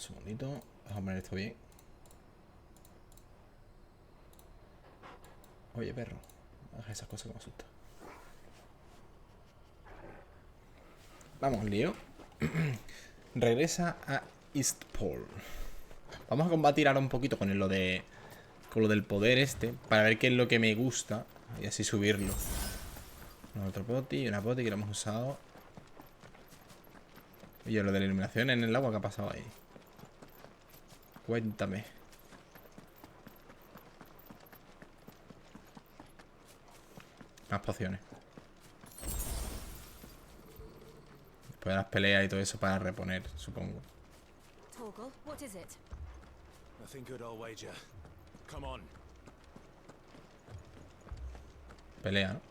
segundito. Vamos a poner esto bien. Oye, perro. Haz esas cosas que me asustan. Vamos, lío. Regresa a Eastport. Vamos a combatir ahora un poquito con lo del poder este, para ver qué es lo que me gusta y así subirlo. Otro poti, una poti que lo hemos usado. Oye, lo de la iluminación en el agua, ¿qué ha pasado ahí? Cuéntame. Más pociones. Después de las peleas y todo eso para reponer, supongo. Pelea, ¿no?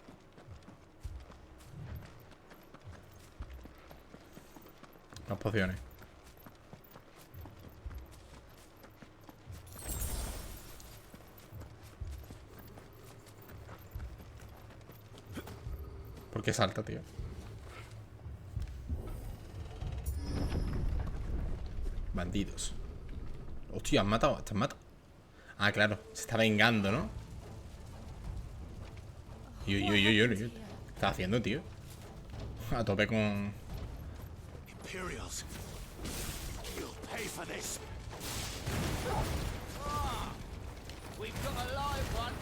Más pociones. ¿Por qué salta, tío? Bandidos. Hostia, han matado, están matando. Ah, claro, se está vengando, ¿no? ¿Qué está haciendo, tío? A tope con... Imperials. You'll pay for this. We've got a live one.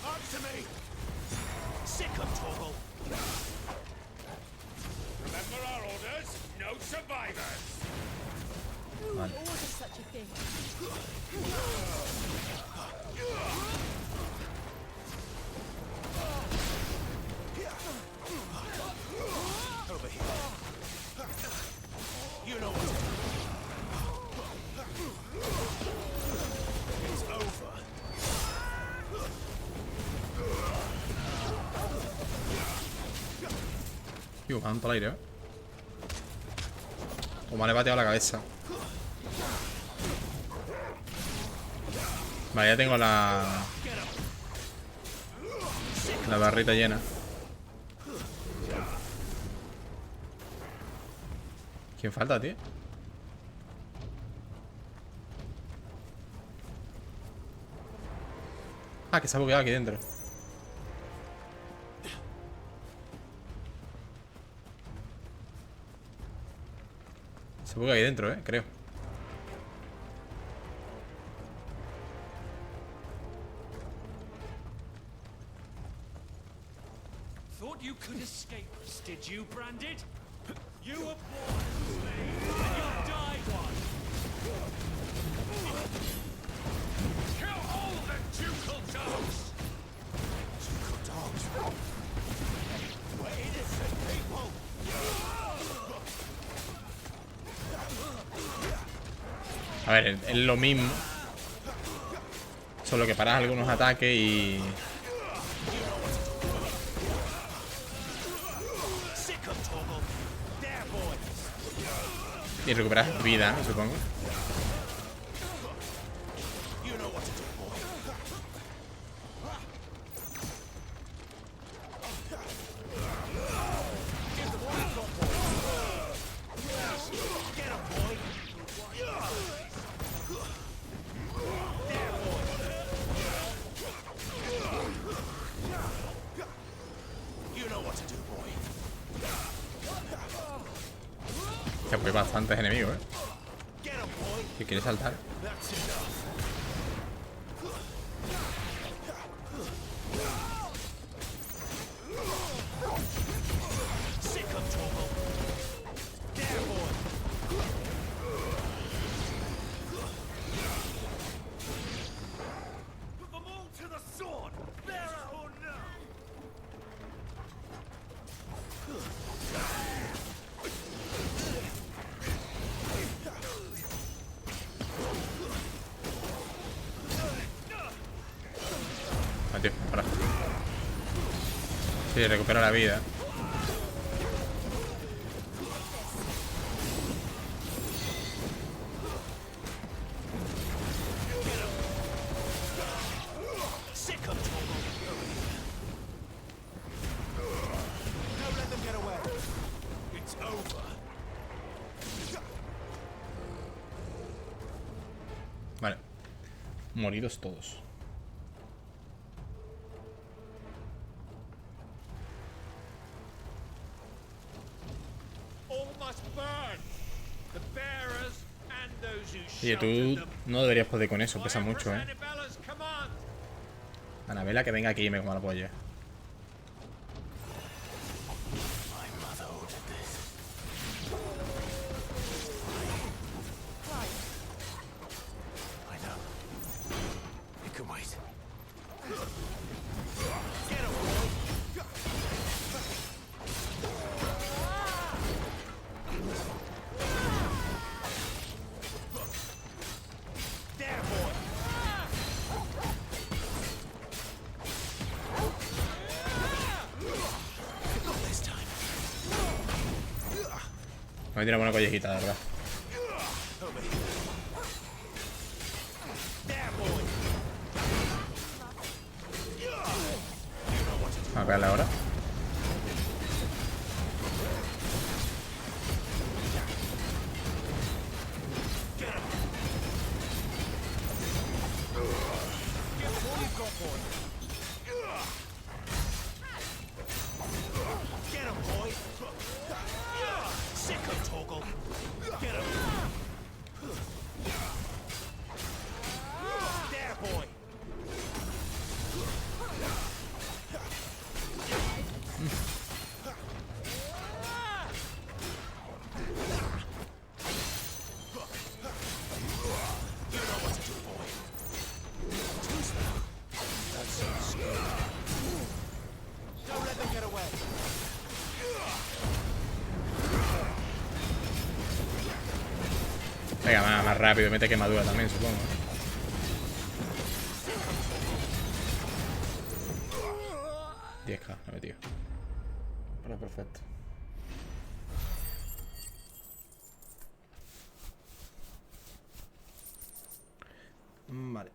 Answer me. Sick of Torgal. Remember our orders. No survivors. Who would order such a thing? Over here. You know what to do. It's over. Tío, me han dado al aire, ¿eh? O me le he bateado la cabeza. Vale, ya tengo la barrita llena. ¿Quién falta, tío? Ah, que se ha bugueado aquí dentro. Se buguea ahí dentro, creo. Thought you could escape us, did you, Branded? You were born a slave, and you'll die one. Kill all the ducal dogs! Ducal dogs? We're innocent people! A ver, es lo mismo. Solo que paras algunos ataques y... Y recuperas vida, ¿no? Supongo. Que hay bastantes enemigos, que quiere saltar. Tío, para. Sí, recupera la vida. Vale. Moridos todos. All must burn. The bearers and those who Oye, sheltered tú them. no deberías poder con eso. By Pesa Empress mucho, Annabella's command. Anabela, que venga aquí y me coma la polla. I know. It can wait. Get him, boy. There, boy. Not this time. Me voy a tirar una collejita, de verdad. Over here. There, boy. Vamos a pegarle ahora. Get him. Give him all you've got, boy. Get him, boy. Sick of Toggle. Get him. There, boy. You know what to do, boy. Too slow. That's so scary. Don't let them get away. Venga, más rápido. Mete quemadura también, supongo. 10k, lo he metido. Vale, perfecto. Vale.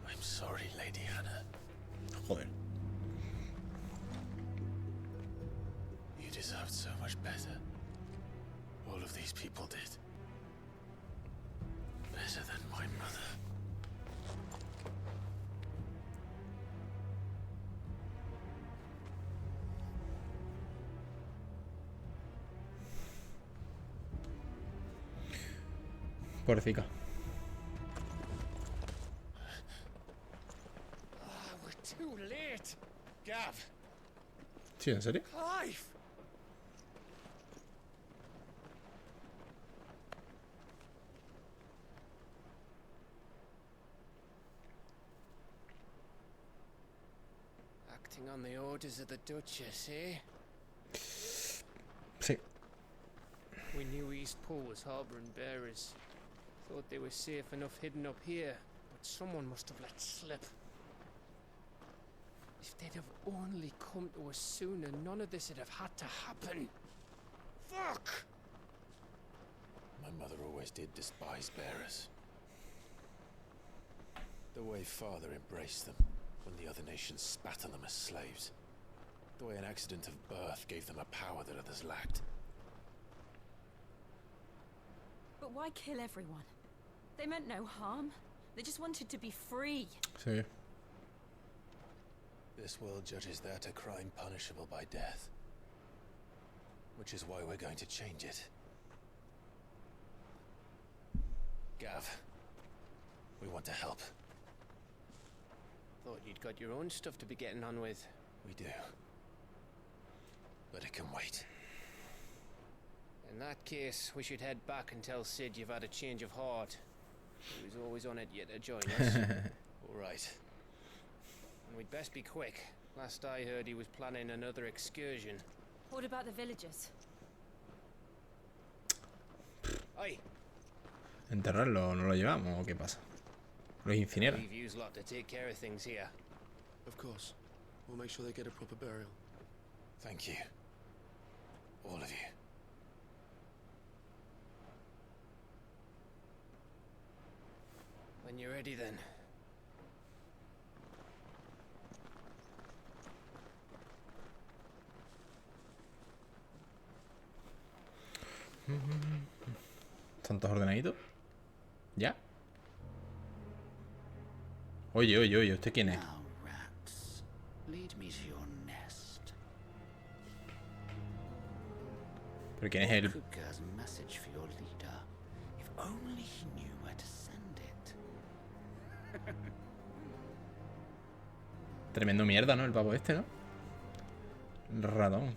I'm sorry, Lady Hannah. Joder. You deserved so much better. All of these people did. Better than my mother. Pobrecita. We're too late. Gav. ¿Sí, en serio? Clive. Acting on the orders of the Duchess, eh? Sí. We knew Eastpool was harbouring bearers. Thought they were safe enough hidden up here, but someone must have let slip. If they'd have only come to us sooner, none of this would have had to happen. Fuck! My mother always did despise bearers. The way father embraced them when the other nations spat on them as slaves. The way an accident of birth gave them a power that others lacked. But why kill everyone? They meant no harm. They just wanted to be free. Sí. This world judges that a crime punishable by death. Which is why we're going to change it. Gav, we want to help. Thought you'd got your own stuff to be getting on with. We do. But it can wait. In that case, we should head back and tell Sid you've had a change of heart. He was always on it yet to join us. All right. And we'd best be quick. Last I heard he was planning another excursion. What about the villagers? Aye, ¿Enterrarlo o no lo llevamos o qué pasa? ¿Los incinera? leave yous lot to take care of things here. Of course. We'll make sure they get a proper burial. Thank you. All of you. When you're ready then. ¿Están todos ordenaditos? ¿Ya? Oye, oye, oye, ¿usted quién es? Now, rats, lead me to your nest. ¿Pero quién es él? Kruger's message for your leader. If only he knew where to send it. Tremendo mierda, ¿no? El pavo este, ¿no? El ratón.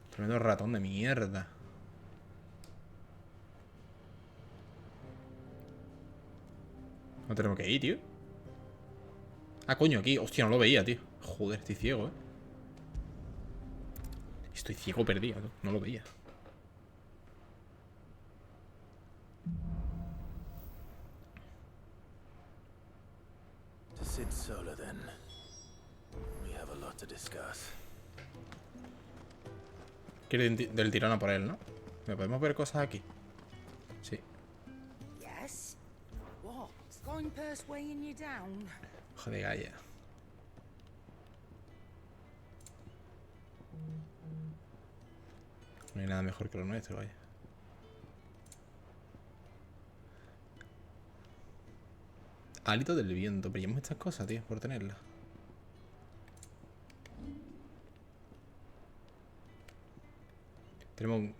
Tremendo ratón de mierda. No tenemos que ir, tío. Ah, coño, aquí. Hostia, no lo veía, tío. Joder, estoy ciego, ¿eh? Estoy ciego perdido, ¿no? No lo veía. To sit solo then. We have a lot to discuss. Quiere del tirón a por él, ¿no? ¿Me podemos ver cosas aquí? Sí. Yes? What's going purse weighing you down? Joder, Gaia. No hay nada mejor que lo nuestro, vaya. Hálito del viento. Pillamos estas cosas, tío, por tenerlas. Tenemos...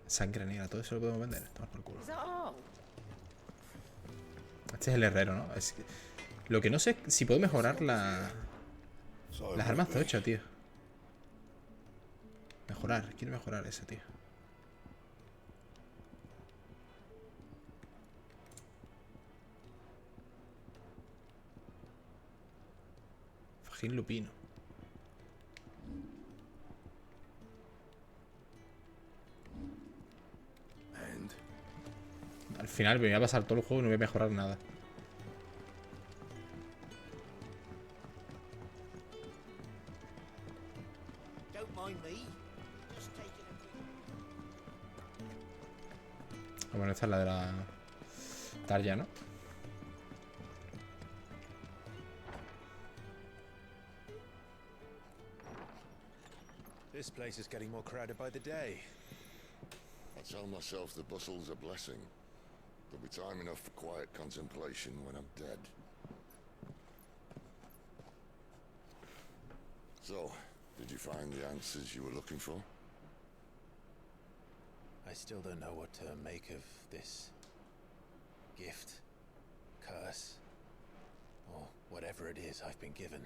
sangre negra. Todo eso lo podemos vender. Estamos por culo. Is that all? Este es el herrero, ¿no? Es que... Lo que no sé es si puedo mejorar las armas tochas, tío. Mejorar. Quiero mejorar esa, tío. Fajín lupino. And Al final me voy a pasar todo el juego y no voy a mejorar nada. Don't mind me. Just taking a Bueno, esta es la de la Tarja, ¿no? this place is getting more crowded by the day. I tell myself the bustle's a blessing. There'll be time enough for quiet contemplation when I'm dead. So, did you find the answers you were looking for? I still don't know what to make of this gift, curse, or whatever it is I've been given.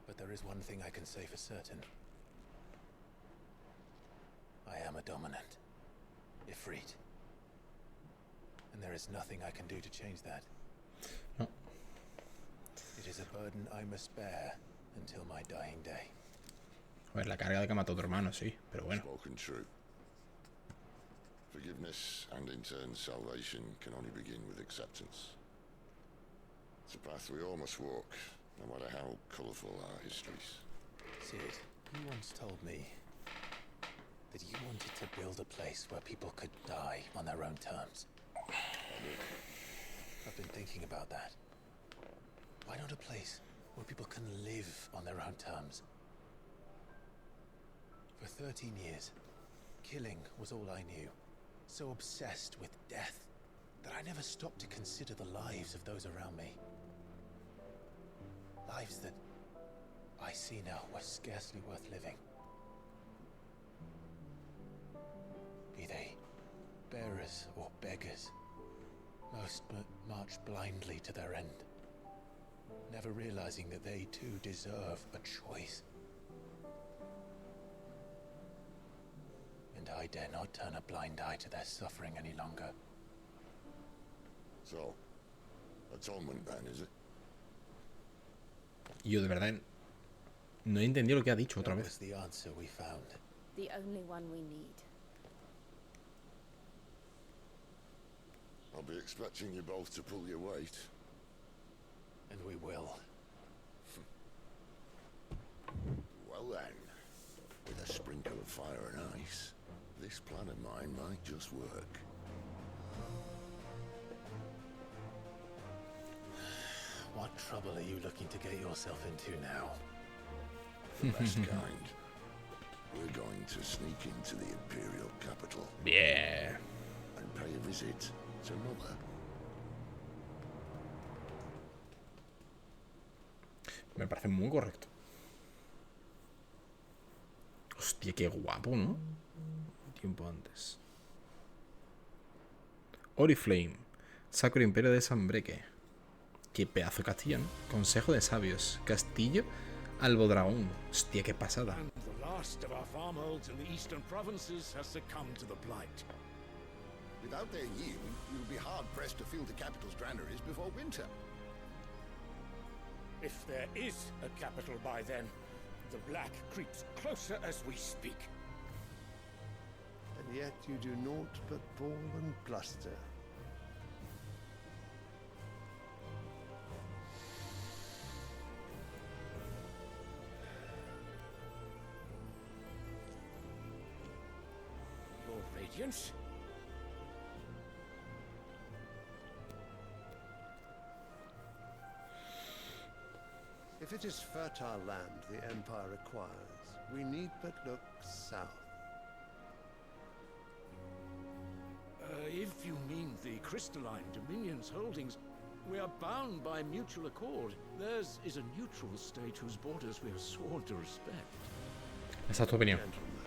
But there is one thing I can say for certain. I am a dominant, Ifrit. And there is nothing I can do to change that. No. It is a burden I must bear until my dying day. A ver, la carga de que mató a tu hermano, sí. Pero bueno. Spoken true. Forgiveness and in turn salvation can only begin with acceptance. It's a path we all must walk, no matter how colourful our histories. Sid, you once told me that you wanted to build a place where people could die on their own terms. I've been thinking about that. Why not a place where people can live on their own terms? For 13 years, killing was all I knew. So obsessed with death that I never stopped to consider the lives of those around me. Lives that I see now were scarcely worth living. Be they bearers or beggars, most march blindly to their end, never realizing that they too deserve a choice. And I dare not turn a blind eye to their suffering any longer. So, atonement then, is it? Y yo de verdad no he entendido lo que ha dicho otra That vez. was the answer we found. The only one we need. I'll be expecting you both to pull your weight. And we will. Well then, with a sprinkle of fire and ice, this plan of mine might just work. What trouble are you looking to get yourself into now? The best kind. We're going to sneak into the Imperial capital Bien. and pay a visit to Mother. Me parece muy correcto. Hostia, qué guapo, ¿no? Un tiempo antes. Oriflame. Sacro Imperio de Sanbreque. Qué pedazo de castillo, ¿no? Consejo de Sabios. Castillo Albodragón. Hostia, qué pasada. And the last of our farmholds in the eastern provinces has succumbed to the blight. Without their yield, you'll be hard-pressed to fill the capital's granaries before winter. If there is a capital by then, the black creeps closer as we speak. And yet you do naught but bawl and bluster. Your Radiance? If it is fertile land the Empire requires, we need but look south. If you mean the crystalline Dominion's holdings, we are bound by mutual accord. Theirs is a neutral state whose borders we are sworn to respect. Esa es tu opinión. Gentlemen,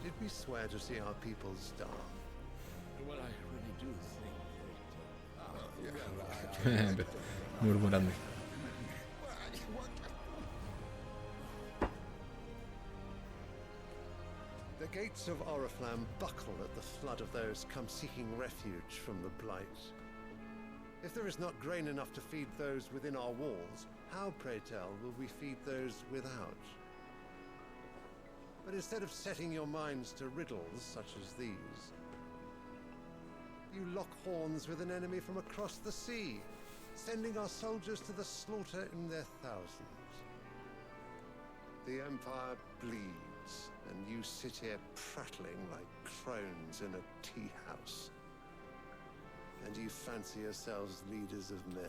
did we swear to see our people starve? Well, I really do think that... Murmurando. The gates of Oriflamme buckle at the flood of those come seeking refuge from the blight. If there is not grain enough to feed those within our walls, how, pray tell, will we feed those without? But instead of setting your minds to riddles such as these, you lock horns with an enemy from across the sea, sending our soldiers to the slaughter in their thousands. The Empire bleeds, and you sit here prattling like crones in a tea house. And you fancy yourselves leaders of men.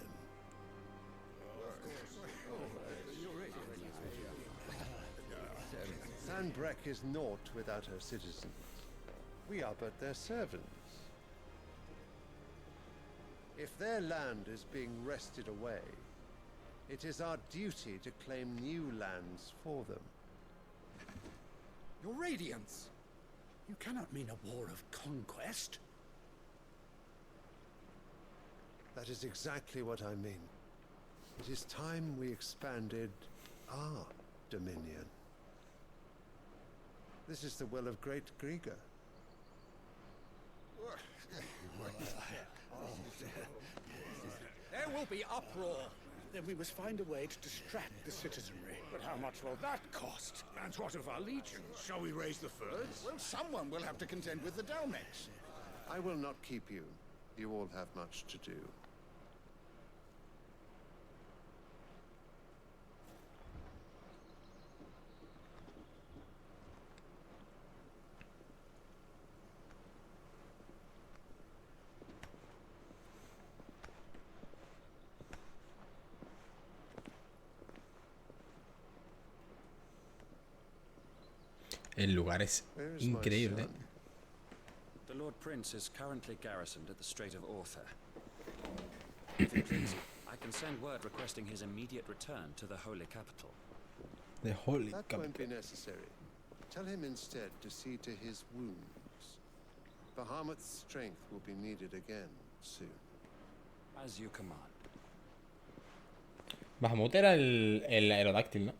Sanbreque is naught without her citizens. We are but their servants. If their land is being wrested away, it is our duty to claim new lands for them. Your Radiance! You cannot mean a war of conquest. That is exactly what I mean. It is time we expanded our dominion. This is the will of great Grieger. There will be uproar. Then we must find a way to distract the citizenry. But how much will that cost? And what of our legions? Shall we raise the furs? Well, someone will have to contend with the Dalmex. I will not keep you. You all have much to do. El lugar es increíble. The Lord Prince is currently garrisoned at the Strait of Arthur. If it please, I can send word requesting his immediate return to the Holy Capital. The Holy That won't be Capital. necessary. Tell him instead to see to his wounds. Bahamut's strength will be needed again soon. As you command. Bahamut era el aerodáctil, ¿no?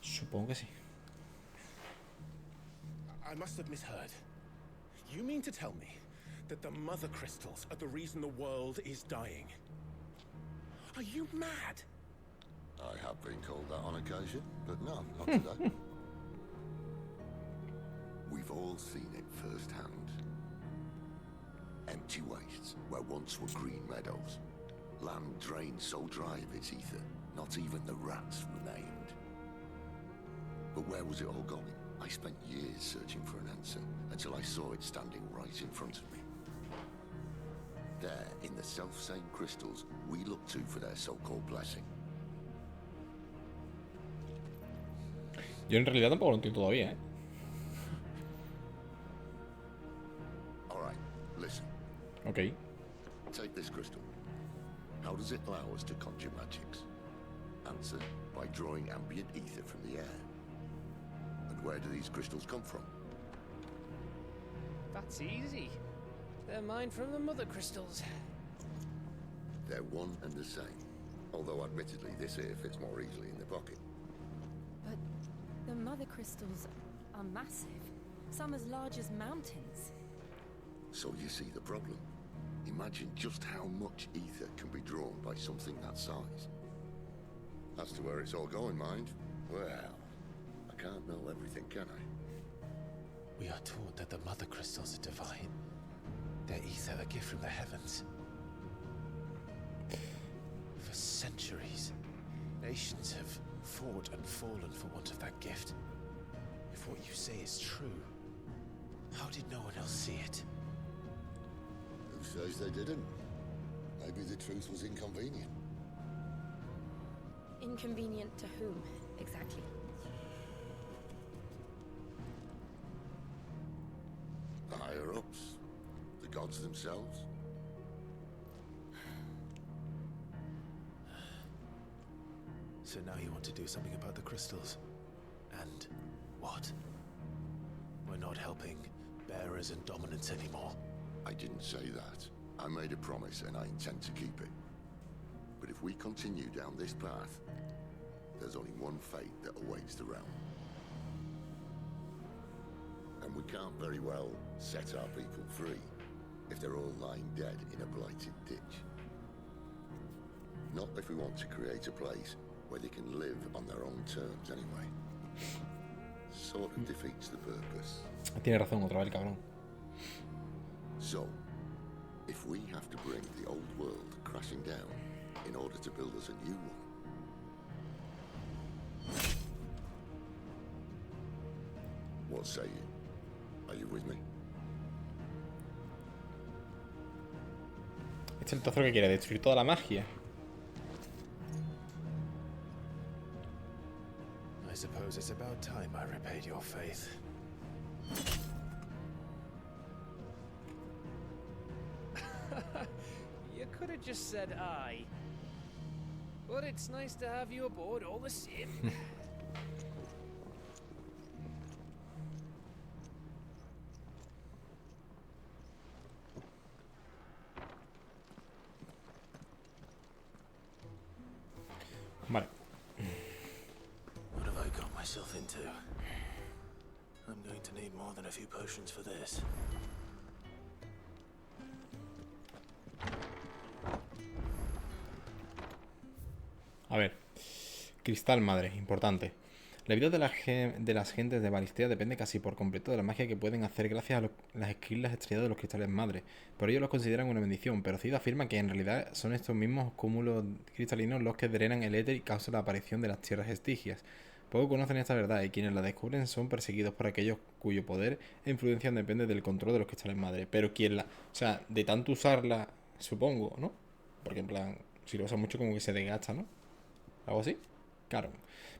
Supongo que sí. I must have misheard. You mean to tell me that the mother crystals are the reason the world is dying? Are you mad? I have been called that on occasion, but no, not today. We've all seen it firsthand. Empty wastes where once were green meadows. Land drained so dry of its ether, not even the rats remained. But where was it all going? I spent years searching for an answer, until I saw it standing right in front of me. There, in the self-same crystals we look to for their so-called blessing. Yo en realidad tampoco lo entiendo todavía, ¿eh? All right, listen. Ok. Take this crystal. How does it allow us to conjure magics? Answer, by drawing ambient ether from the air. And where do these crystals come from? That's easy. They're mined from the mother crystals. They're one and the same. Although admittedly this here fits more easily in the pocket. But the mother crystals are massive. Some as large as mountains. So you see the problem. Imagine just how much ether can be drawn by something that size. As to where it's all going, mind, well, I can't know everything, can I? We are taught that the mother crystals are divine. Their ether a gift from the heavens. For centuries, nations have fought and fallen for want of that gift. If what you say is true, how did no one else see it? Who says they didn't? Maybe the truth was inconvenient. Inconvenient to whom, exactly? The higher-ups, the gods themselves. So now you want to do something about the crystals. And what? We're not helping bearers and dominants anymore. I didn't say that. I made a promise and I intend to keep it. But if we continue down this path, there's only one fate that awaits the realm. And we can't very well set our people free if they're all lying dead in a blighted ditch. Not if we want to create a place where they can live on their own terms anyway. Sort of defeats the purpose. Tiene razón otra vez el cabrón. So, if we have to bring the old world crashing down in order to build us a new one, what say you? Are you with me? Este es el trozo que quiere destruir toda la magia. I suppose it's about time I repaid your faith. You could have just said aye. But it's nice to have you aboard all the same. Vale. What have I got myself into? I'm going to need more than a few potions for this. A ver. Cristal Madre, importante. La vida de las gentes de Valisthea depende casi por completo de la magia que pueden hacer gracias a las esquirlas estrelladas de los cristales madre. Por ello los consideran una bendición, pero Cid afirma que en realidad son estos mismos cúmulos cristalinos los que drenan el éter y causan la aparición de las tierras estigias. Poco conocen esta verdad y quienes la descubren son perseguidos por aquellos cuyo poder e influencia depende del control de los cristales madre. Pero quien la... O sea, de tanto usarla, supongo, ¿no? Porque en plan, si lo usa mucho como que se desgasta, ¿no? ¿Algo así? Claro.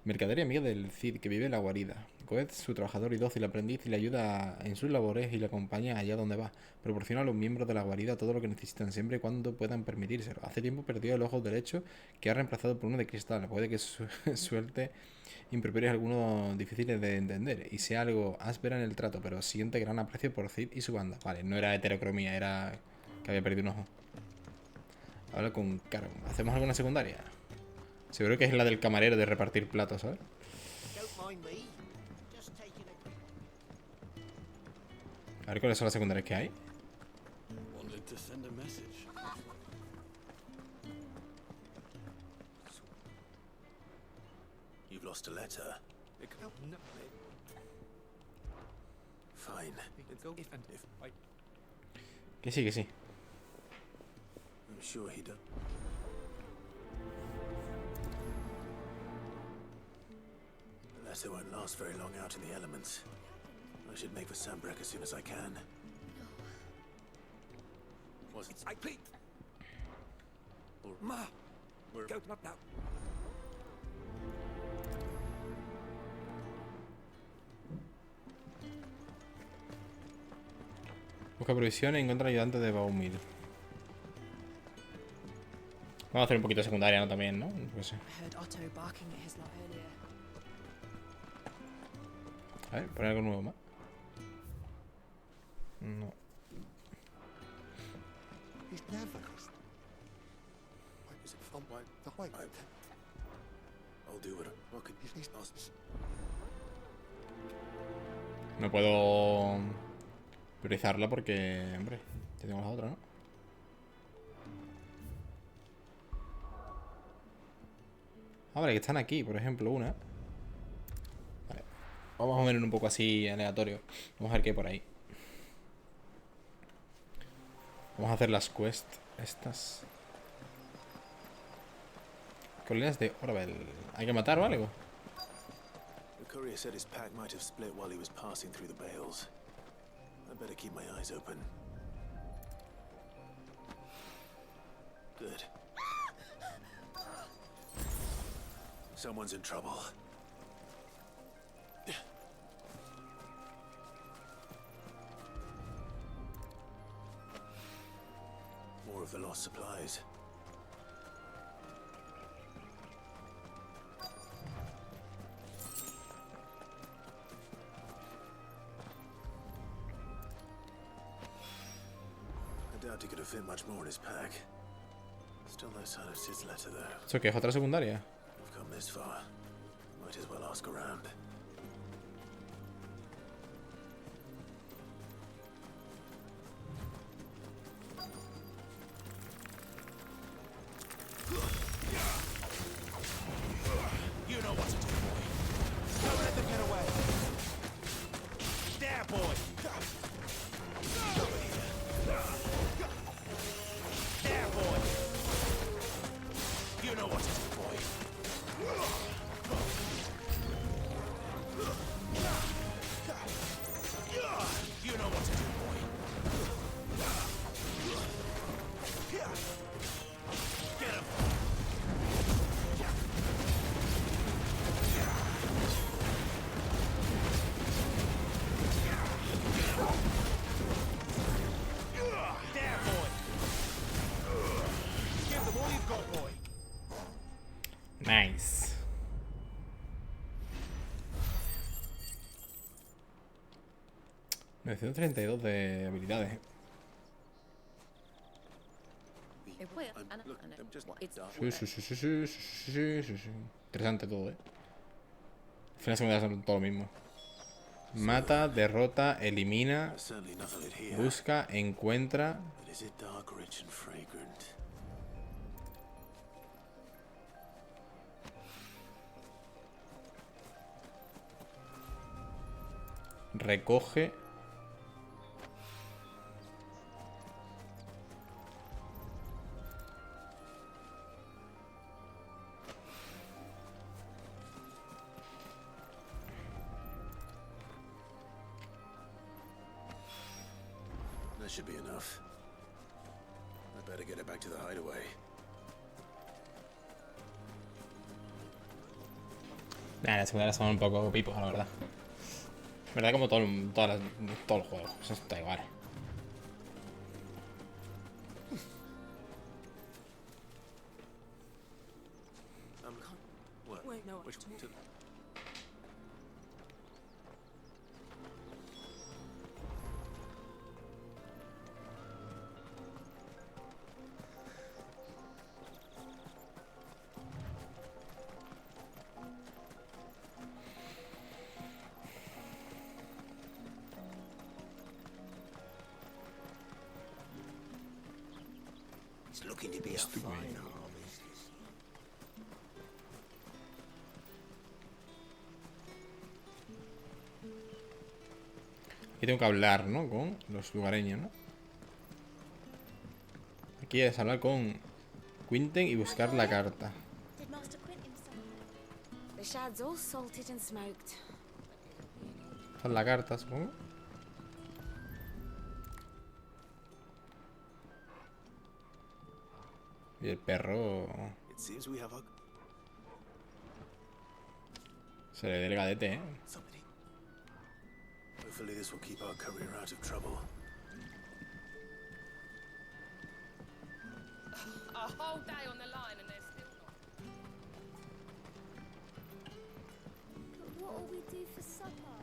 Mercader y amigo del Cid, que vive en la guarida. Goethe, su trabajador y dócil aprendiz, le ayuda en sus labores y le acompaña allá donde va. Proporciona a los miembros de la guarida todo lo que necesitan siempre y cuando puedan permitírselo. Hace tiempo perdió el ojo derecho, que ha reemplazado por uno de cristal. Puede que suelte improperios algunos difíciles de entender y sea algo áspera en el trato, pero siente gran aprecio por Cid y su banda. Vale, no era heterocromía, era que había perdido un ojo. Habla con Caro. ¿Hacemos alguna secundaria? Seguro que es la del camarero de repartir platos, ¿sabes? A ver cuáles son las secundarias que hay. You've lost a letter. Fine. Que sí, que sí. I'm sure he does. The letter won't last very long out in the elements. I should make for Sandbreck as soon as I can. Wasn't I plead. Ma, go up now. Busca provisión y encuentra ayudante de Baumil. Vamos a hacer un poquito de secundaria, ¿no? También, ¿no? Pues sí. A ver, poner algo nuevo más. No. No puedo priorizarla porque, hombre, ya tengo la otra, ¿no? Ah, vale, que están aquí, por ejemplo, una. Vale. Vamos a ver un poco así aleatorio. Vamos a ver qué hay por ahí. Vamos a hacer las quests estas. Colinas de Orwell. ¿Hay que matar o algo? The courier said his pack might have split while he was passing through the bales. I better keep my eyes open. Good. Someone's in trouble. More of the lost supplies. I doubt he could have fit much more in his pack. Still no sign of Sid's letter though. ¿Eso qué es? ¿Otra secundaria? We've come this far. Might as well ask around. You know what to do, boy. Don't let them get away. There, boy. There, boy. You know what to do, boy. You know what to do, boy. Get him. There, boy. Give them all you've got, boy. Nice. $932 de habilidades. Sí. Interesante todo, Al final se son todo lo mismo. Mata, derrota, elimina, busca, encuentra. Recoge. That should be enough. I better get it back to the hideaway. Nah, las secundarias son un poco pipos, la verdad. Verdad, como todos los juegos. Eso está igual. Wait, no. It's looking to be a fine harvest. Aquí tengo que hablar, ¿no? Con los lugareños, ¿no? Aquí es hablar con Quinten y buscar la carta. The shad's all salted and smoked. Esta es la carta, supongo. Y el perro... It seems we have a... Se le dé el gadete, ¿eh? Somebody. Hopefully this will keep our career out of trouble. A whole day on the line and they're still not. But what'll we do for supper?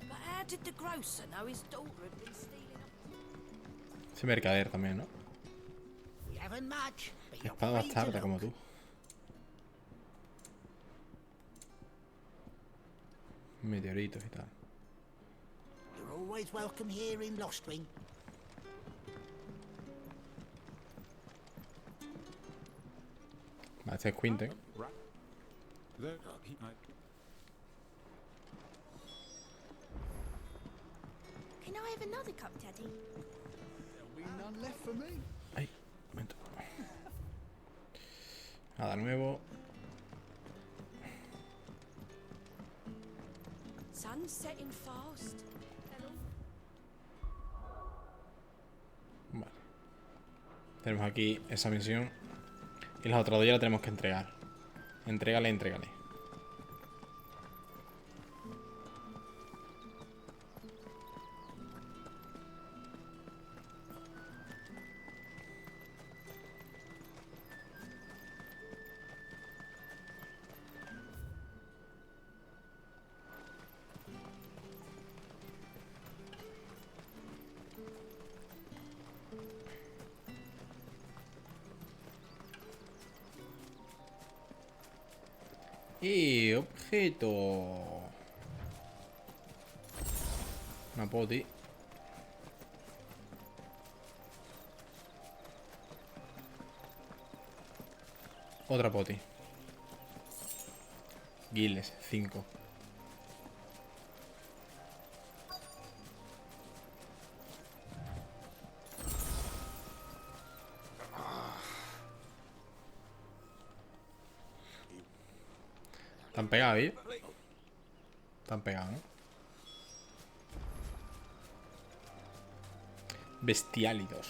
But how did the grocer know his daughter had been stealing up? Ese mercader también, ¿no? We haven't much, but you're Espada free to bastarda look. como tú. Meteoritos y tal. You're always welcome here in Lostring. Vale, este es Quinten. Can I have another cup, Daddy? There'll be none left for me. Ay, un momento. Nada nuevo. Sun's setting fast. Hello. Vale. Tenemos aquí esa misión. Y las otras dos ya la tenemos que entregar. Entrégale, entrégale. Y objeto. Una poti. Otra poti. Guiles, 5. Están pegados, ¿eh? Están pegados, ¿no? Bestiálidos.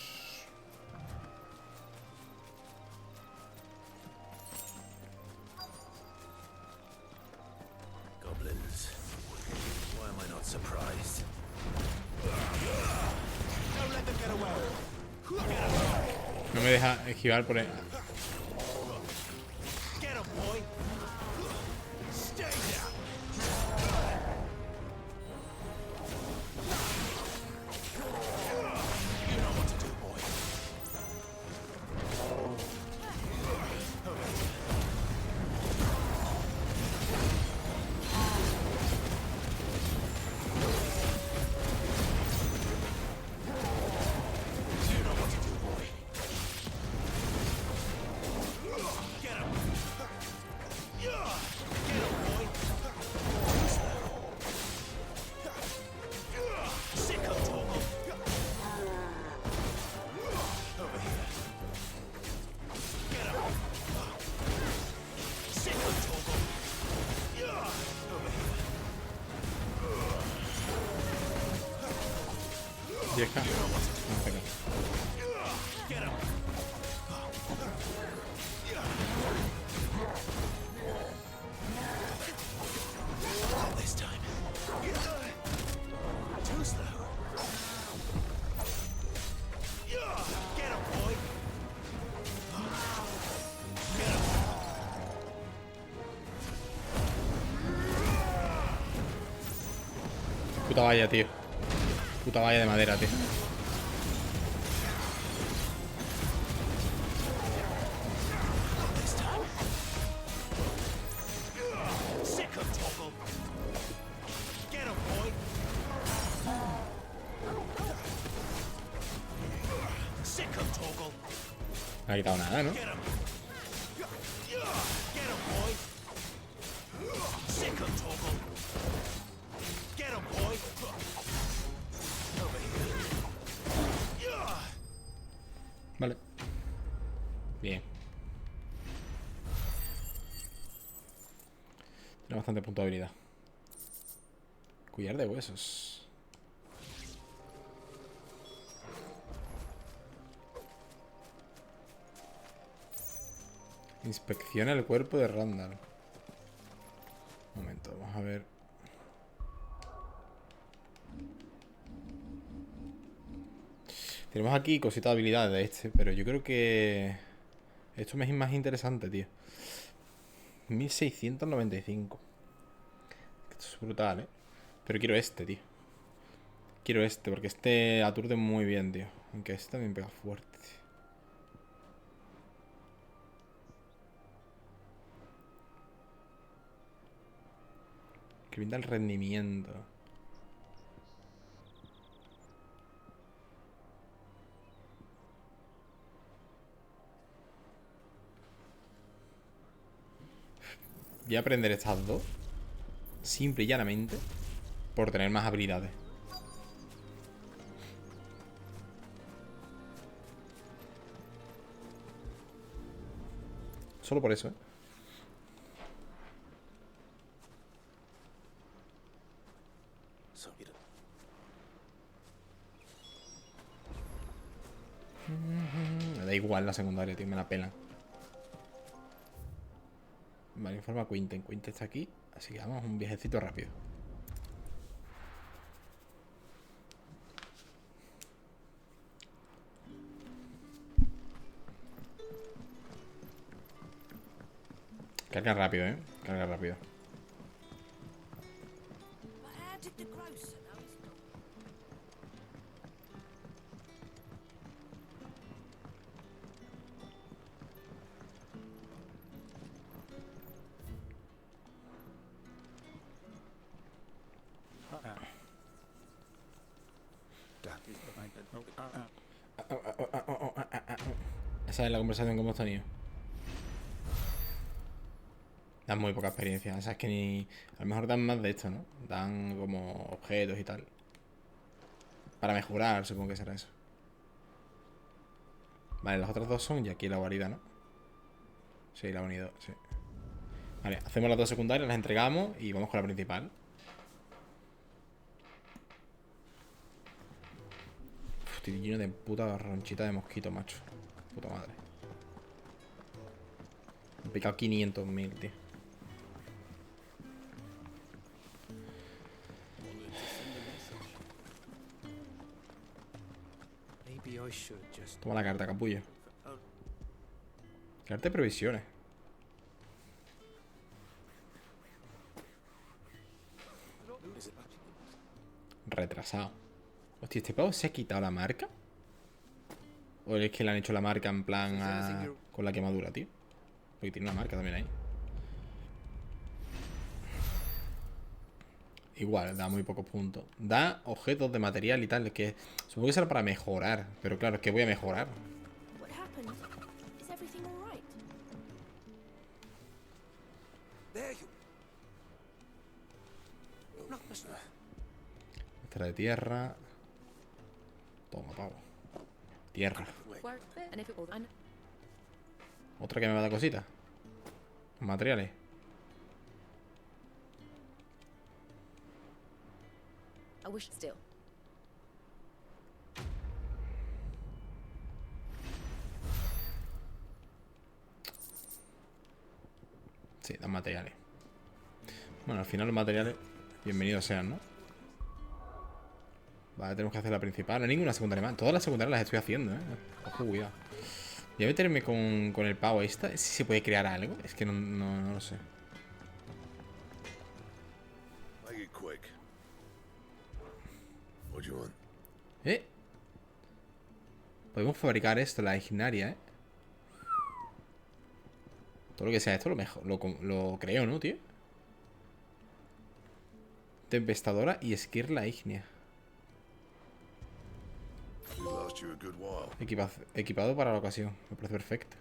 Goblins. Why am I not surprised? Don't let them get away. No me deja esquivar por el... Get him, boy. Stay down. You know what to do, boy. You know what to do, boy. Get him. Get him, boy. Sick of talking. Over here. Get him. Sick of talking. Over here. 10k. No, pero... Get him. Not this time. Too slow. Get him, boy. Get him. Puta valla, tío. Puta valla de madera, tío. This time. Sick of Toggle. Get him, boy. Sick of Toggle. No ha quitado nada, ¿no? Get him. Get him, boy. Sick of Toggle. Get him, boy. Over here. Vale. Bien. Tiene bastante punto de habilidad. Collar de huesos. Inspecciona el cuerpo de Randall. Un momento, vamos a ver. Tenemos aquí cositas de habilidades de este, pero yo creo que esto me es más interesante, tío. 1695. Esto es brutal, ¿eh? Pero quiero este, tío. Quiero este, porque este aturde muy bien, tío. Aunque este también pega fuerte. Que brinda el rendimiento. Voy a aprender estas dos. Simple y llanamente. Por tener más habilidades. Solo por eso, ¿eh? Me da igual la secundaria, tío, me la pelan. Vale, informa a Quinten. Quinten está aquí, así que vamos, un viajecito rápido. Carga rápido, carga rápido. Esa es la conversación que hemos tenido. Dan muy poca experiencia. O sea, es que ni... A lo mejor dan más de esto, ¿no? Dan como objetos y tal. Para mejorar, supongo que será eso. Vale, las otras dos son y aquí la guarida, ¿no? Sí, la he unido, sí. Vale, hacemos las dos secundarias, las entregamos y vamos con la principal. Estoy lleno de puta ronchita de mosquito, macho. Puta madre. Me he picado 500.000, tío. Toma la carta, capullo. Carta de previsiones. Retrasado. Hostia, ¿este pavo se ha quitado la marca? ¿O es que le han hecho la marca en plan con la quemadura, tío? Porque tiene una marca también ahí. Igual, da muy pocos puntos. Da objetos de material y tal. Es que supongo que será para mejorar. Pero claro, es que voy a mejorar. Esta de tierra. Toma, pavo. Tierra. Otra que me va a dar cositas. Materiales. Sí, dan materiales. Bueno, al final los materiales bienvenidos sean, ¿no? Vale, tenemos que hacer la principal. No hay ninguna secundaria más. Todas las secundarias las estoy haciendo, Ojo, cuidado. Voy a meterme con el pavo esta. Si se puede crear algo. Es que no lo sé. Podemos fabricar esto, la ignaria, Todo lo que sea esto, lo mejor. Lo creo, ¿no, tío? Tempestadora y esquirla ígnea. Equipado para la ocasión. Me parece perfecto.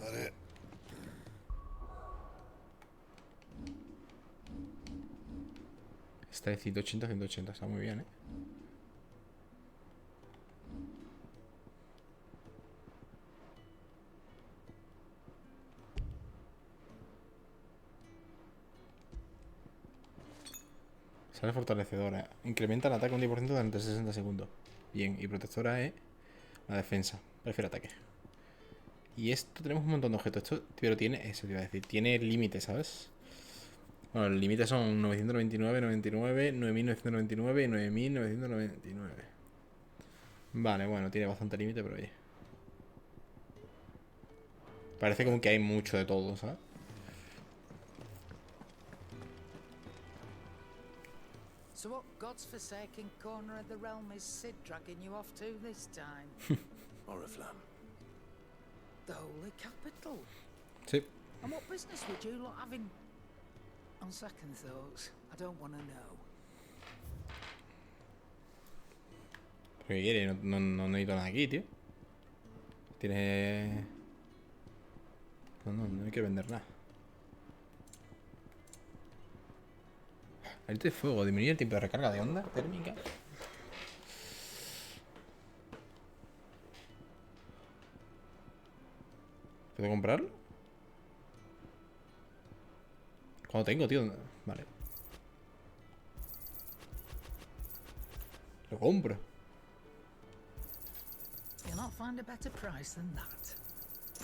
Vale. Está de 180 a 180. Está muy bien, Sale fortalecedora. Incrementa el ataque un 10% durante 60 segundos. Bien. Y protectora es la defensa. Prefiero ataque. Y esto tenemos un montón de objetos. Esto, pero tiene, eso te iba a decir, tiene límite, ¿sabes? Bueno, el límite son 999, 99, 9999 y 9999. Vale, bueno, tiene bastante límite, pero oye. Parece como que hay mucho de todo, ¿sabes? So what God's forsaken corner of the realm is Sid dragging you off to this time? Oriflamme. The holy capital. Sí. And what business would you lot having? On second thoughts, I don't want to know. ¿Qué quiere? No necesito nada aquí, tío. Tiene... No hay que vender nada. Alito de fuego, disminuye el tiempo de recarga de onda térmica. ¿Puedo comprarlo? ¿Cuándo tengo, tío? Vale. Lo compro. You'll not find a better price than that.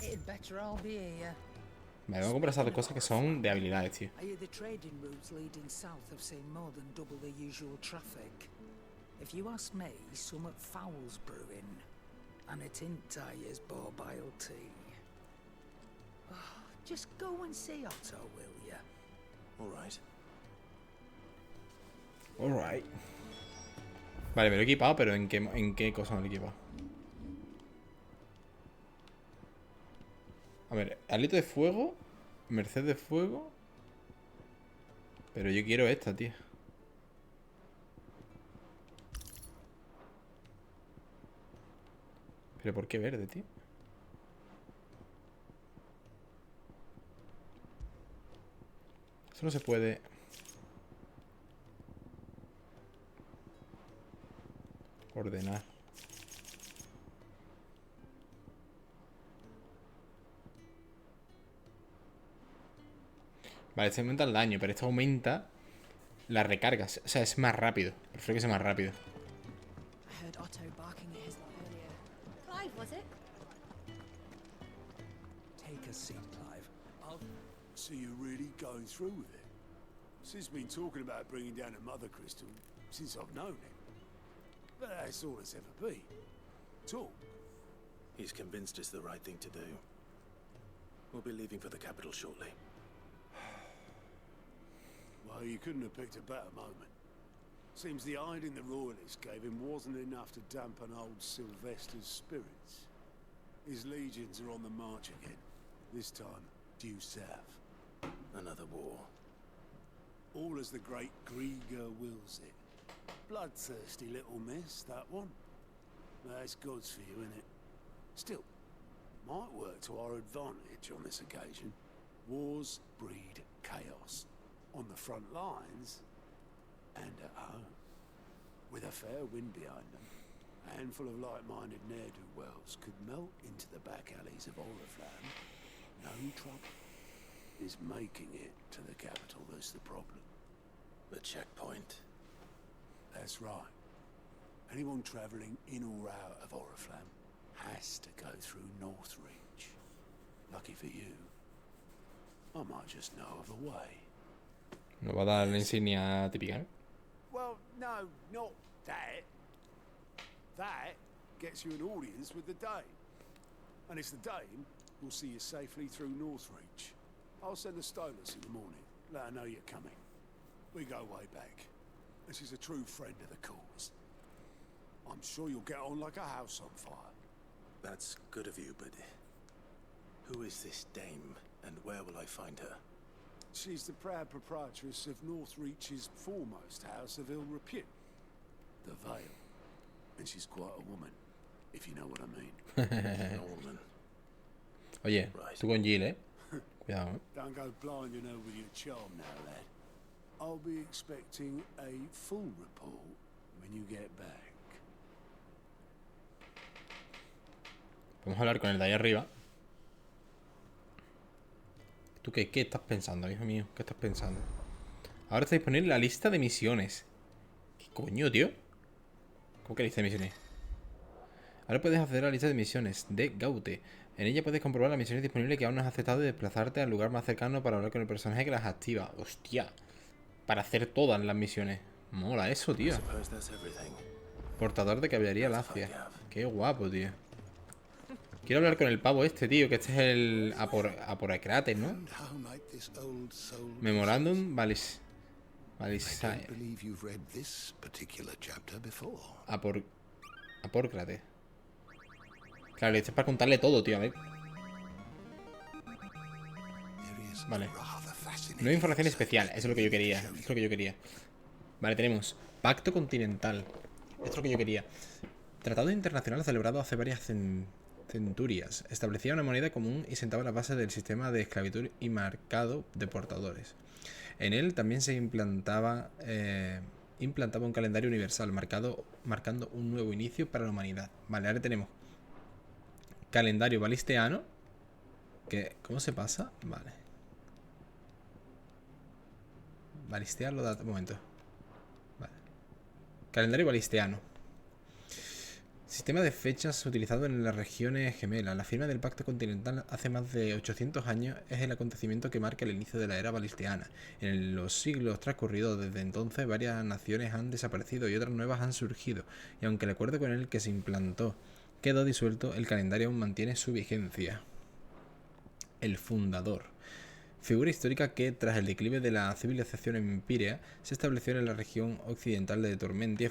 It'd better all be here. Vale, voy a comprar esas dos cosas que son de habilidades, tío. I hear the trading routes leading south have seen more than double the usual traffic. If you ask me, some at foul's brewing, and it ain't tires bile tea. Just go and see Otto, will ya? All right. Alright. Vale, me lo he equipado, pero ¿en qué cosa me lo he equipado? A ver, alito de fuego, merced de fuego. Pero yo quiero esta, tío. ¿Pero por qué verde, tío? Eso no se puede... ordenar. Vale, este aumenta el daño, pero esto aumenta las recargas. O sea, es más rápido. Prefiero que sea más rápido. I heard Otto barking at his lot earlier. Clive, was it? Take a seat, Clive. So you're really going through with it? Sid's been talking about bringing down a mother crystal since I've known him. But that's all it's ever been. Talk. He's convinced it's the right thing to do. We'll be leaving for the capital shortly. Well, you couldn't have picked a better moment. Seems the hiding the royalists gave him wasn't enough to dampen old Sylvester's spirits. His legions are on the march again. This time, due south. Another war. All as the great Grieger wills it. Bloodthirsty little miss, that one. That's God's for you, innit? Still, might work to our advantage on this occasion. Wars breed chaos. On the front lines, and at home. With a fair wind behind them, a handful of like-minded ne'er-do-wells could melt into the back alleys of Oriflamme. No trouble. Is making it to the capital that's the problem. The checkpoint. That's right. Anyone travelling in or out of Oriflamme has to go through Northreach. Lucky for you, I might just know of a way. Nos va a dar la insignia típica, ¿eh? Well, no, not that. That gets you an audience with the Dame. And it's the Dame who'll see you safely through Northreach. I'll send the Stolas in the morning. Let her know you're coming. We go way back. And she's a true friend of the cause. I'm sure you'll get on like a house on fire. That's good of you, but who is this Dame, and where will I find her? She's the proud proprietress of Northreach's foremost house of ill repute, the Vale. And she's quite a woman, if you know what I mean. A woman. Oye, tú con Jill, ¿eh? Cuidado, ¿eh? Don't go blinding her with your charm now, lad. I'll be expecting a full report when you get back. Vamos a hablar con el de ahí arriba. ¿Tú qué estás pensando, hijo mío? ¿Qué estás pensando? Ahora está disponible la lista de misiones. ¿Qué coño, tío? ¿Cómo que lista de misiones? Ahora puedes acceder a la lista de misiones de Gaute. En ella puedes comprobar las misiones disponibles que aún no has aceptado y desplazarte al lugar más cercano para hablar con el personaje que las activa. Hostia. Para hacer todas las misiones. Mola eso, tío. Portador de caballería lacia. Qué guapo, tío. Quiero hablar con el pavo este, tío. Que este es el Aporacrates, ¿no? Memorándum Valisthea. Aporcrates. Claro, este es para contarle todo, tío. A ver. Vale. No hay información especial. Eso es lo que yo quería. Eso es lo que yo quería. Vale, tenemos Pacto Continental. Esto es lo que yo quería. Tratado internacional celebrado hace varias centurias. Establecía una moneda común y sentaba la base del sistema de esclavitud y marcado de portadores. En él también se implantaba un calendario universal marcando un nuevo inicio para la humanidad. Vale, ahora tenemos calendario valistheano. ¿Cómo se pasa? Vale. Valisthea lo da... Un momento. Vale. Calendario valistheano. Sistema de fechas utilizado en las regiones gemelas. La firma del Pacto Continental hace más de 800 años es el acontecimiento que marca el inicio de la era valistheana. En los siglos transcurridos desde entonces, varias naciones han desaparecido y otras nuevas han surgido. Y aunque el acuerdo con el que se implantó quedó disuelto, el calendario aún mantiene su vigencia. El fundador. Figura histórica que, tras el declive de la civilización empírea, se estableció en la región occidental de Tormentia y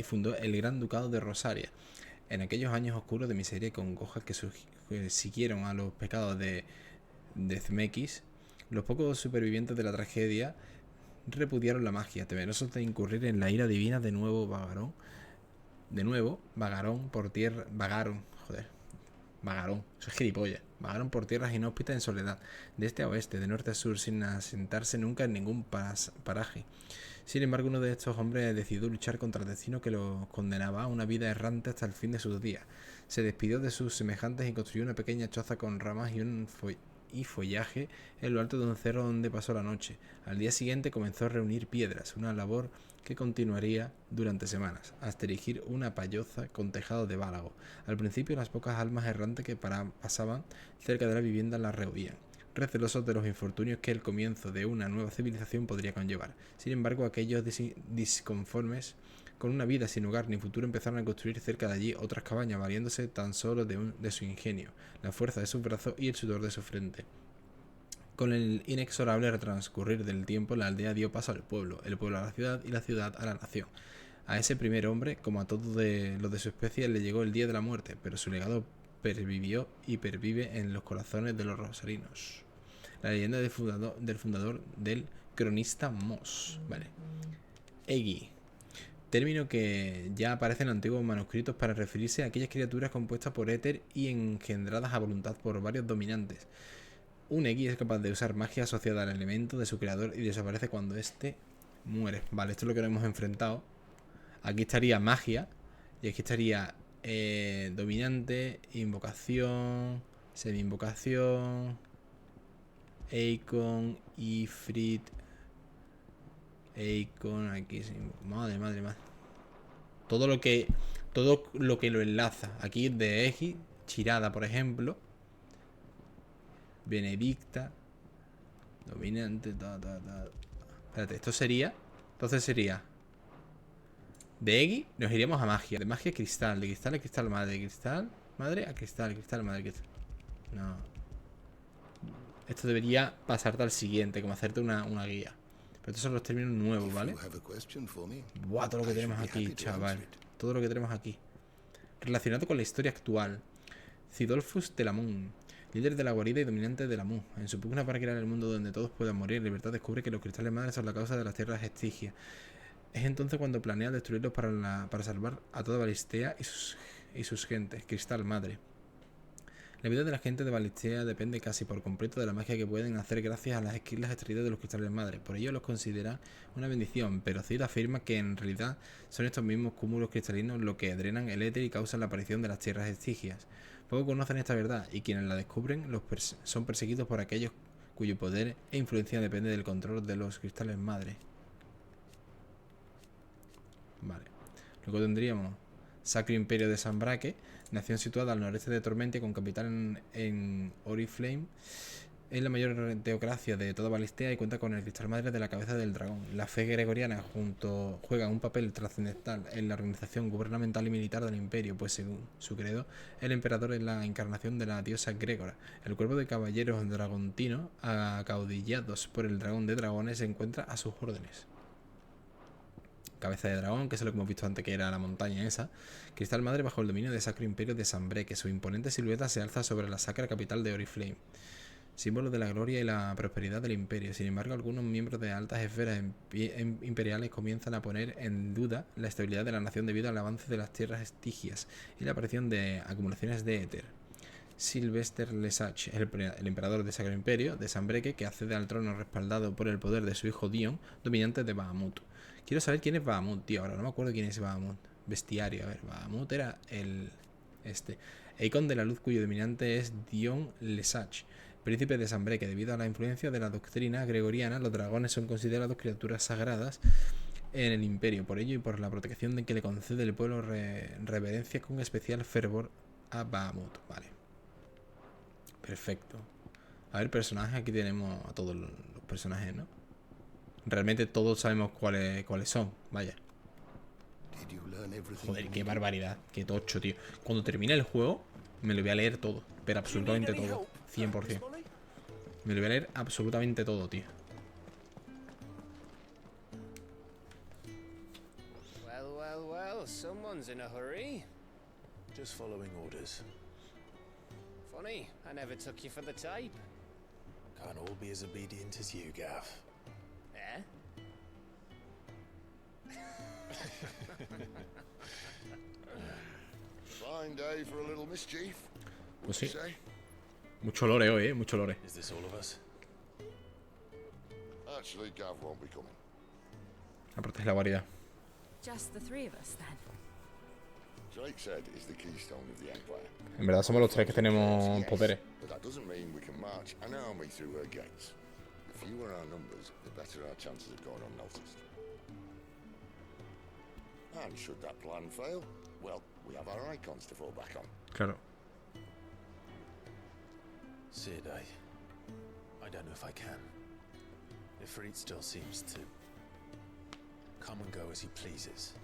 fundó el Gran Ducado de Rosaria. En aquellos años oscuros de miseria y congoja que siguieron a los pecados de Zmiekis, los pocos supervivientes de la tragedia repudiaron la magia, temerosos de incurrir en la ira divina. Vagaron, eso es gilipollas. Vagaron por tierras inhóspitas en soledad, de este a oeste, de norte a sur, sin asentarse nunca en ningún paraje. Sin embargo, uno de estos hombres decidió luchar contra el destino que los condenaba a una vida errante hasta el fin de sus días. Se despidió de sus semejantes y construyó una pequeña choza con ramas y follaje en lo alto de un cerro donde pasó la noche. Al día siguiente comenzó a reunir piedras, una labor que continuaría durante semanas, hasta erigir una payoza con tejado de bálago. Al principio, las pocas almas errantes que pasaban cerca de la vivienda las rehuían, recelosos de los infortunios que el comienzo de una nueva civilización podría conllevar. Sin embargo, aquellos disconformes con una vida sin hogar ni futuro empezaron a construir cerca de allí otras cabañas, valiéndose tan solo de su ingenio, la fuerza de sus brazos y el sudor de su frente. Con el inexorable transcurrir del tiempo, la aldea dio paso al pueblo, el pueblo a la ciudad y la ciudad a la nación. A ese primer hombre, como a todos los de su especie, le llegó el día de la muerte, pero su legado pervivió y pervive en los corazones de los rosarinos. La leyenda del fundador del cronista Moss. Vale. Egi. Término que ya aparece en antiguos manuscritos para referirse a aquellas criaturas compuestas por éter y engendradas a voluntad por varios dominantes. Un Egi es capaz de usar magia asociada al elemento de su creador y desaparece cuando éste muere. Vale, esto es lo que nos hemos enfrentado. Aquí estaría magia y aquí estaría dominante, invocación, semi-invocación, Eikon, Ifrit, Eikon, aquí madre. Todo lo que lo enlaza. Aquí de Egi, Chirada, por ejemplo. Benedicta, dominante, Espérate, esto sería. Entonces sería. De Egi nos iríamos a magia. De magia a cristal. De cristal a cristal madre. De cristal madre a cristal. Cristal madre. Cristal. No. Esto debería pasarte al siguiente. Como hacerte una guía. Pero estos son los términos nuevos, ¿vale? Buah, todo lo que tenemos aquí, chaval. Todo lo que tenemos aquí. Relacionado con la historia actual. Cidolfus de Lamun, líder de la guarida y dominante de Lamun. En su pugna para crear el mundo donde todos puedan morir, Libertad descubre que los cristales madres son la causa de las tierras estigias. Es entonces cuando planea destruirlos para salvar a toda Valisthea y sus gentes. Cristal Madre. La vida de la gente de Valisthea depende casi por completo de la magia que pueden hacer gracias a las esquilas extraídas de los cristales madre. Por ello los considera una bendición, pero Cid afirma que en realidad son estos mismos cúmulos cristalinos los que drenan el éter y causan la aparición de las tierras estigias. Pocos conocen esta verdad y quienes la descubren son perseguidos por aquellos cuyo poder e influencia depende del control de los cristales madre. Vale. Luego tendríamos Sacro Imperio de Sanbrake, nación situada al noreste de Tormente con capital en Oriflame. Es la mayor teocracia de toda Valisthea y cuenta con el cristal madre de la cabeza del dragón. La fe gregoriana juega un papel trascendental en la organización gubernamental y militar del imperio, pues según su credo, el emperador es la encarnación de la diosa Gregora. El cuerpo de caballeros dragontinos, acaudillados por el dragón de dragones, se encuentra a sus órdenes. Cabeza de dragón, que es lo que hemos visto antes, que era la montaña esa. Cristal madre bajo el dominio de Sacro Imperio de Sanbrake, que su imponente silueta se alza sobre la sacra capital de Oriflame, símbolo de la gloria y la prosperidad del imperio. Sin embargo, algunos miembros de altas esferas imperiales comienzan a poner en duda la estabilidad de la nación debido al avance de las tierras estigias y la aparición de acumulaciones de éter. Sylvester Lesage, el emperador de Sacro Imperio de Sanbrake, que accede al trono respaldado por el poder de su hijo Dion, dominante de Bahamut. Quiero saber quién es Bahamut, tío. Ahora no me acuerdo quién es Bahamut. Bestiario, a ver, Bahamut era el... Icon de la luz cuyo dominante es Dion Lesage, príncipe de Sanbrake. Debido a la influencia de la doctrina gregoriana, los dragones son considerados criaturas sagradas en el imperio. Por ello y por la protección de que le concede el pueblo, reverencia con especial fervor a Bahamut. Vale. Perfecto. A ver, personajes. Aquí tenemos a todos los personajes, ¿no? Realmente todos sabemos cuáles son. Vaya. Joder, qué barbaridad. Qué tocho, tío. Cuando termine el juego, me lo voy a leer todo. Pero absolutamente todo. 100%. Me lo voy a leer absolutamente todo, tío. Well, someone's in a hurry. Just following orders. Funny, I never took you for the type. Can't all be as obedient as you, Gav. Eh? Fine day for a little mischief. Pues sí. Mucho lore hoy, mucho lore. Is this all of us? Actually, Gav won't be coming. A proteger la variedad. Just the three of us, then. Drake said is the keystone of the Empire. En verdad somos los tres que tenemos poderes. But that doesn't mean we can march an army through her gates. The fewer our numbers, the better our chances of going unnoticed. And should that plan fail, well, we have our icons to fall back on. Claro. Sid, I don't know if I can. Ifrit still seems to come and go as he pleases.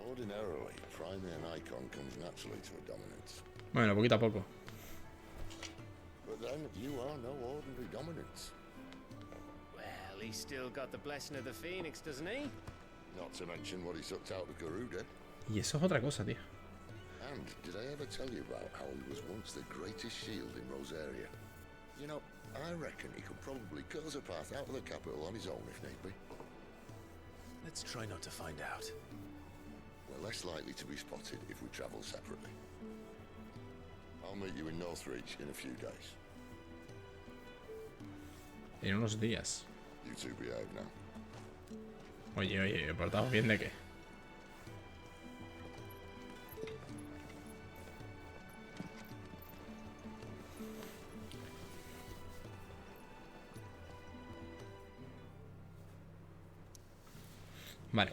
Ordinarily, priming an icon comes naturally to a dominance. Bueno, poquito a poco. But then, you are no ordinary dominance. Well, he's still got the blessing of the Phoenix, doesn't he? Not to mention what he sucked out of Garuda. Y eso es otra cosa, tío. And did I ever tell you about how he was once the greatest shield in Rosaria? You know, I reckon he could probably cut us a path out of the capital on his own if need be. Let's try not to find out. We're less likely to be spotted if we travel separately. I'll meet you in Northreach in a few days. En unos días. You two behave now. Oye, ¿portamos bien de qué? Vale.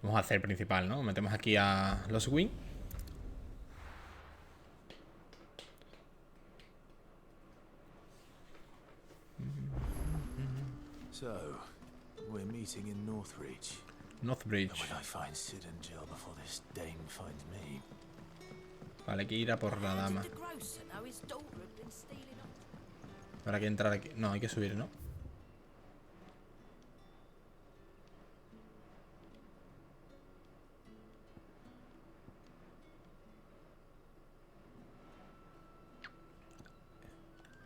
Vamos a hacer el principal, ¿no? Metemos aquí a los Wing. So, we're meeting in Northreach. Northbridge. When I find Sid and Jill before this dame finds me. Vale, hay que ir a por la dama. Para que entrar aquí. No, hay que subir, ¿no?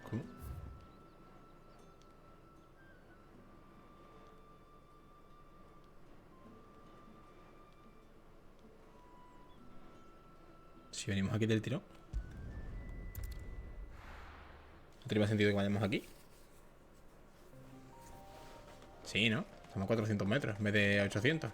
¿Cómo? Si venimos aquí del tirón. ¿No tiene más sentido que vayamos aquí? Sí, ¿no? Estamos a 400 metros en vez de 800.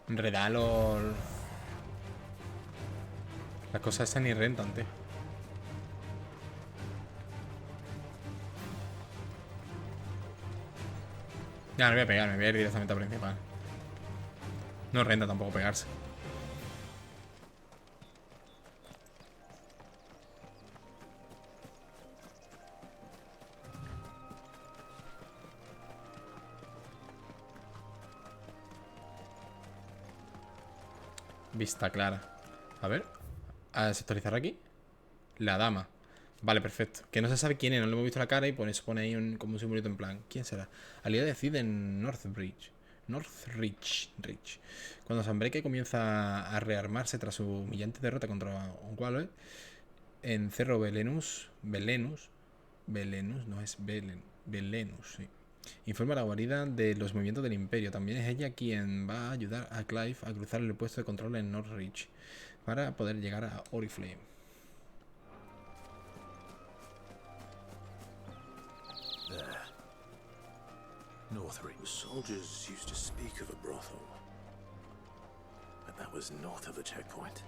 En realidad las cosas están ni rentan, tío. Ya, no voy a pegar, me voy a ir directamente a principal. No renta tampoco pegarse. Vista clara. A ver. A sectorizar aquí. La dama. Vale, perfecto. Que no se sabe quién es, no le hemos visto la cara y por eso pone ahí como un simbolito en plan. ¿Quién será? Aliada de Cid en Northridge. Cuando Sanbreque comienza a rearmarse tras su humillante derrota contra un Wallow en Cerro Belenus, sí. Informa a la guarida de los movimientos del Imperio. También es ella quien va a ayudar a Clive a cruzar el puesto de control en Northridge para poder llegar a Oriflame. There. Northridge. The soldiers used to speak of a brothel, but that was north of the checkpoint.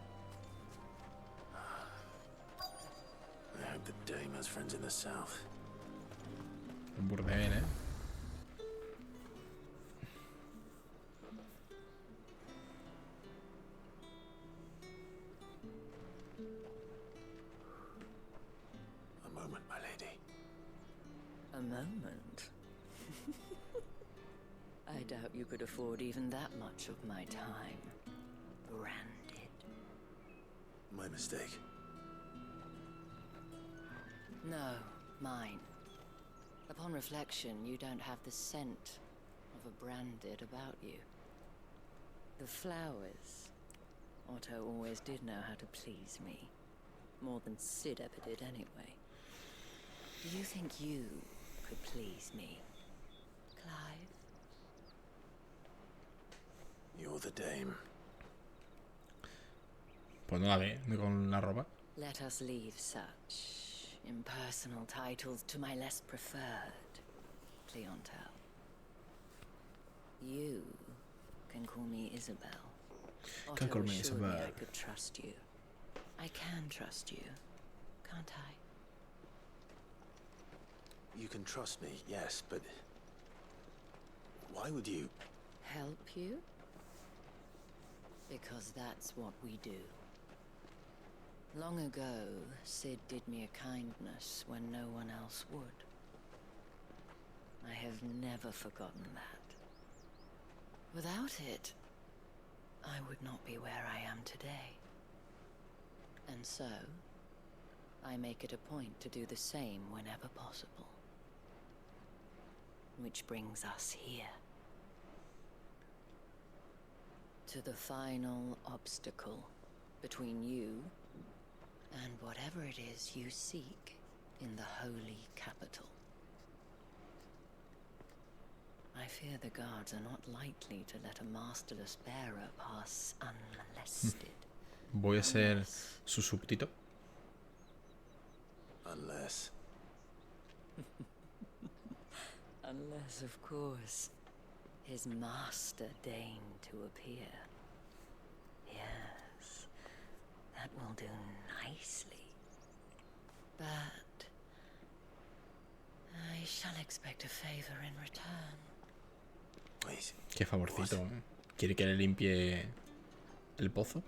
I hope the Dame has friends in the south. Un burdel, ¿eh? A moment, my lady. A moment? I doubt you could afford even that much of my time. Branded. My mistake. No, mine. Upon reflection, you don't have the scent of a branded about you. The flowers. Otto always did know how to please me. More than Sid ever did anyway. Do you think you could please me, Clive? You're the Dame. Pues no la ve, ni con la ropa. Let us leave such impersonal titles to my less preferred clientele. You can call me Isabel. Can call me assured Isabel. I could trust you. I can trust you, can't I? You can trust me, yes, but why would you? Help you? Because that's what we do. Long ago, Sid did me a kindness when no one else would. I have never forgotten that. Without it, I would not be where I am today. And so, I make it a point to do the same whenever possible. Which brings us here. To the final obstacle between you and whatever it is you seek in the holy capital. I fear the guards are not likely to let a masterless bearer pass unmolested. Voy a ser su súbdito. Unless. Unless, of course, his master deigned to appear. Yes, that will do nicely. But I shall expect a favor in return. Wait. Qué favorcito, ¿eh? ¿Quiere que le limpie el pozo?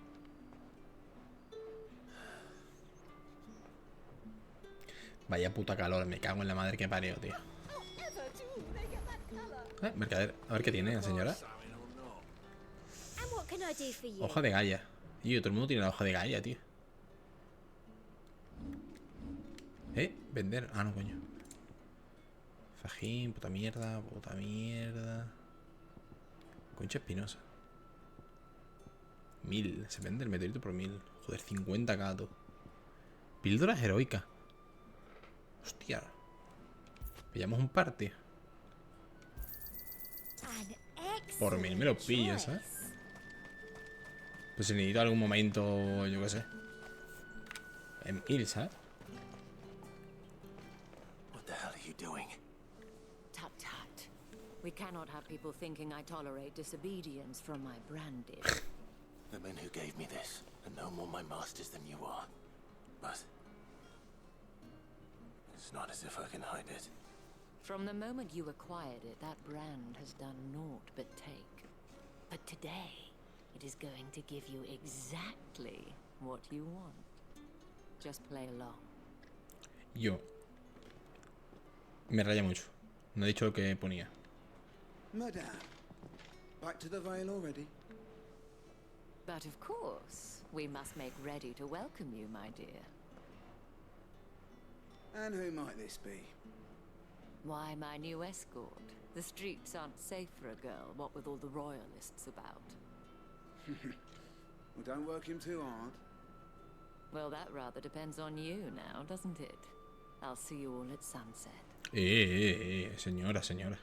Vaya puta calor, me cago en la madre que parió, tío. Mercader, a ver qué tiene, señora. Hoja de Gaia. Tío, todo el mundo tiene la hoja de Gaia, tío. Vender. Ah, no, coño. Fajín, puta mierda, puta mierda. Concha espinosa. 1000. Se vende el meteorito por 1000. Joder, 50 gatos. Píldoras heroicas. Hostia. Pillamos un par, tío. Por 1000 me lo pillo, ¿sabes? Pues si necesito algún momento, yo qué sé. En 1000, ¿sabes? What the hell are you doing? Tut tut. We cannot have people thinking I tolerate disobedience from my branded. The men who gave me this are no more my masters than you are. But it's not as if I can hide it. From the moment you acquired it, that brand has done naught but take. But today, it is going to give you exactly what you want. Just play along. Yo. Me raya mucho. No he dicho lo que ponía. Madame, back to the Vale already? But of course, we must make ready to welcome you, my dear. And who might this be? Why, my new escort. The streets aren't safe for a girl, what with all the royalists about. Well, don't work him too hard. Well, that rather depends on you now, doesn't it? I'll see you all at sunset. Señora, señora.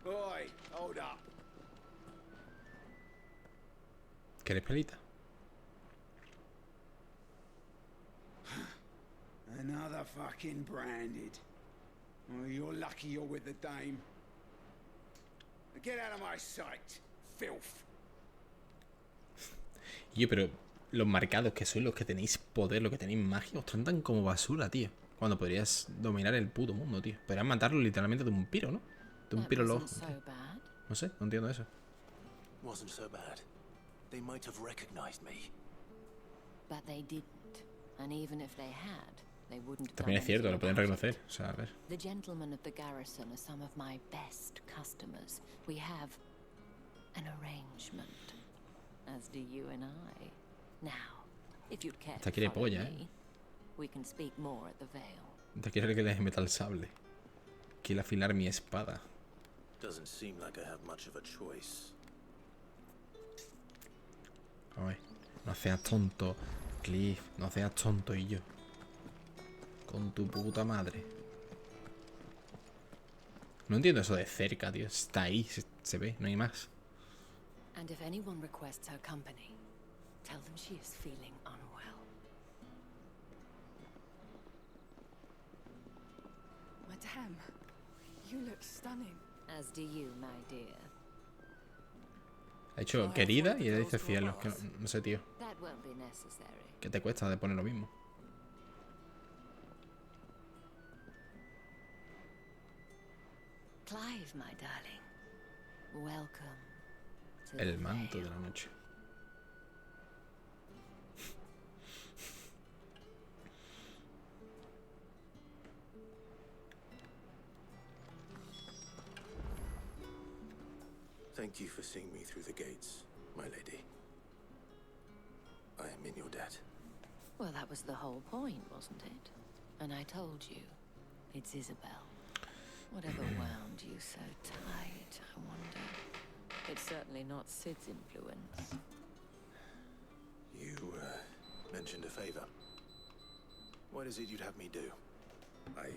Boy, hold up. ¿Quieres pelita? Another fucking branded. Oh, you're lucky you're with the dame. Get out of my sight, filth. Yo, pero los marcados que sois, los que tenéis poder, los que tenéis magia, os tratan como basura, tío. Cuando podrías dominar el puto mundo, tío. Podrías matarlo literalmente de un piro, ¿no? De un piro loco. No sé, no entiendo eso. Wasn't so bad. They might have recognized me. But they didn't. And even if they had, they wouldn't have También es cierto, lo pueden reconocer. O sea, a ver. The gentlemen of the garrison are some of my best customers. We have an arrangement, as do you and I. Now, if you'd care to quiere follow polla, me, we can speak more at the Vale. Te quiere que le meta el sable. Quiere afilar mi espada. Doesn't seem like I have much of a choice. A ver, no seas tonto, Clive. No seas tonto y yo. Con tu puta madre. No entiendo eso de cerca, tío. Está ahí, se ve, no hay más. And if anyone requests her company, tell them she is feeling unwell. Madame, you look stunning. As do you, my dear. Ha hecho querida y ella dice cielo. Que no sé, tío. That won't be necessary. ¿Qué te cuesta de poner lo mismo? Clive, my darling. Welcome to El the manto Vale. de la noche. Thank you for seeing me through the gates, my lady. I am in your debt. Well, that was the whole point, wasn't it? And I told you, it's Isabel. Whatever wound you so tight, I wonder. It's certainly not Sid's influence. You, mentioned a favor. What is it you'd have me do? I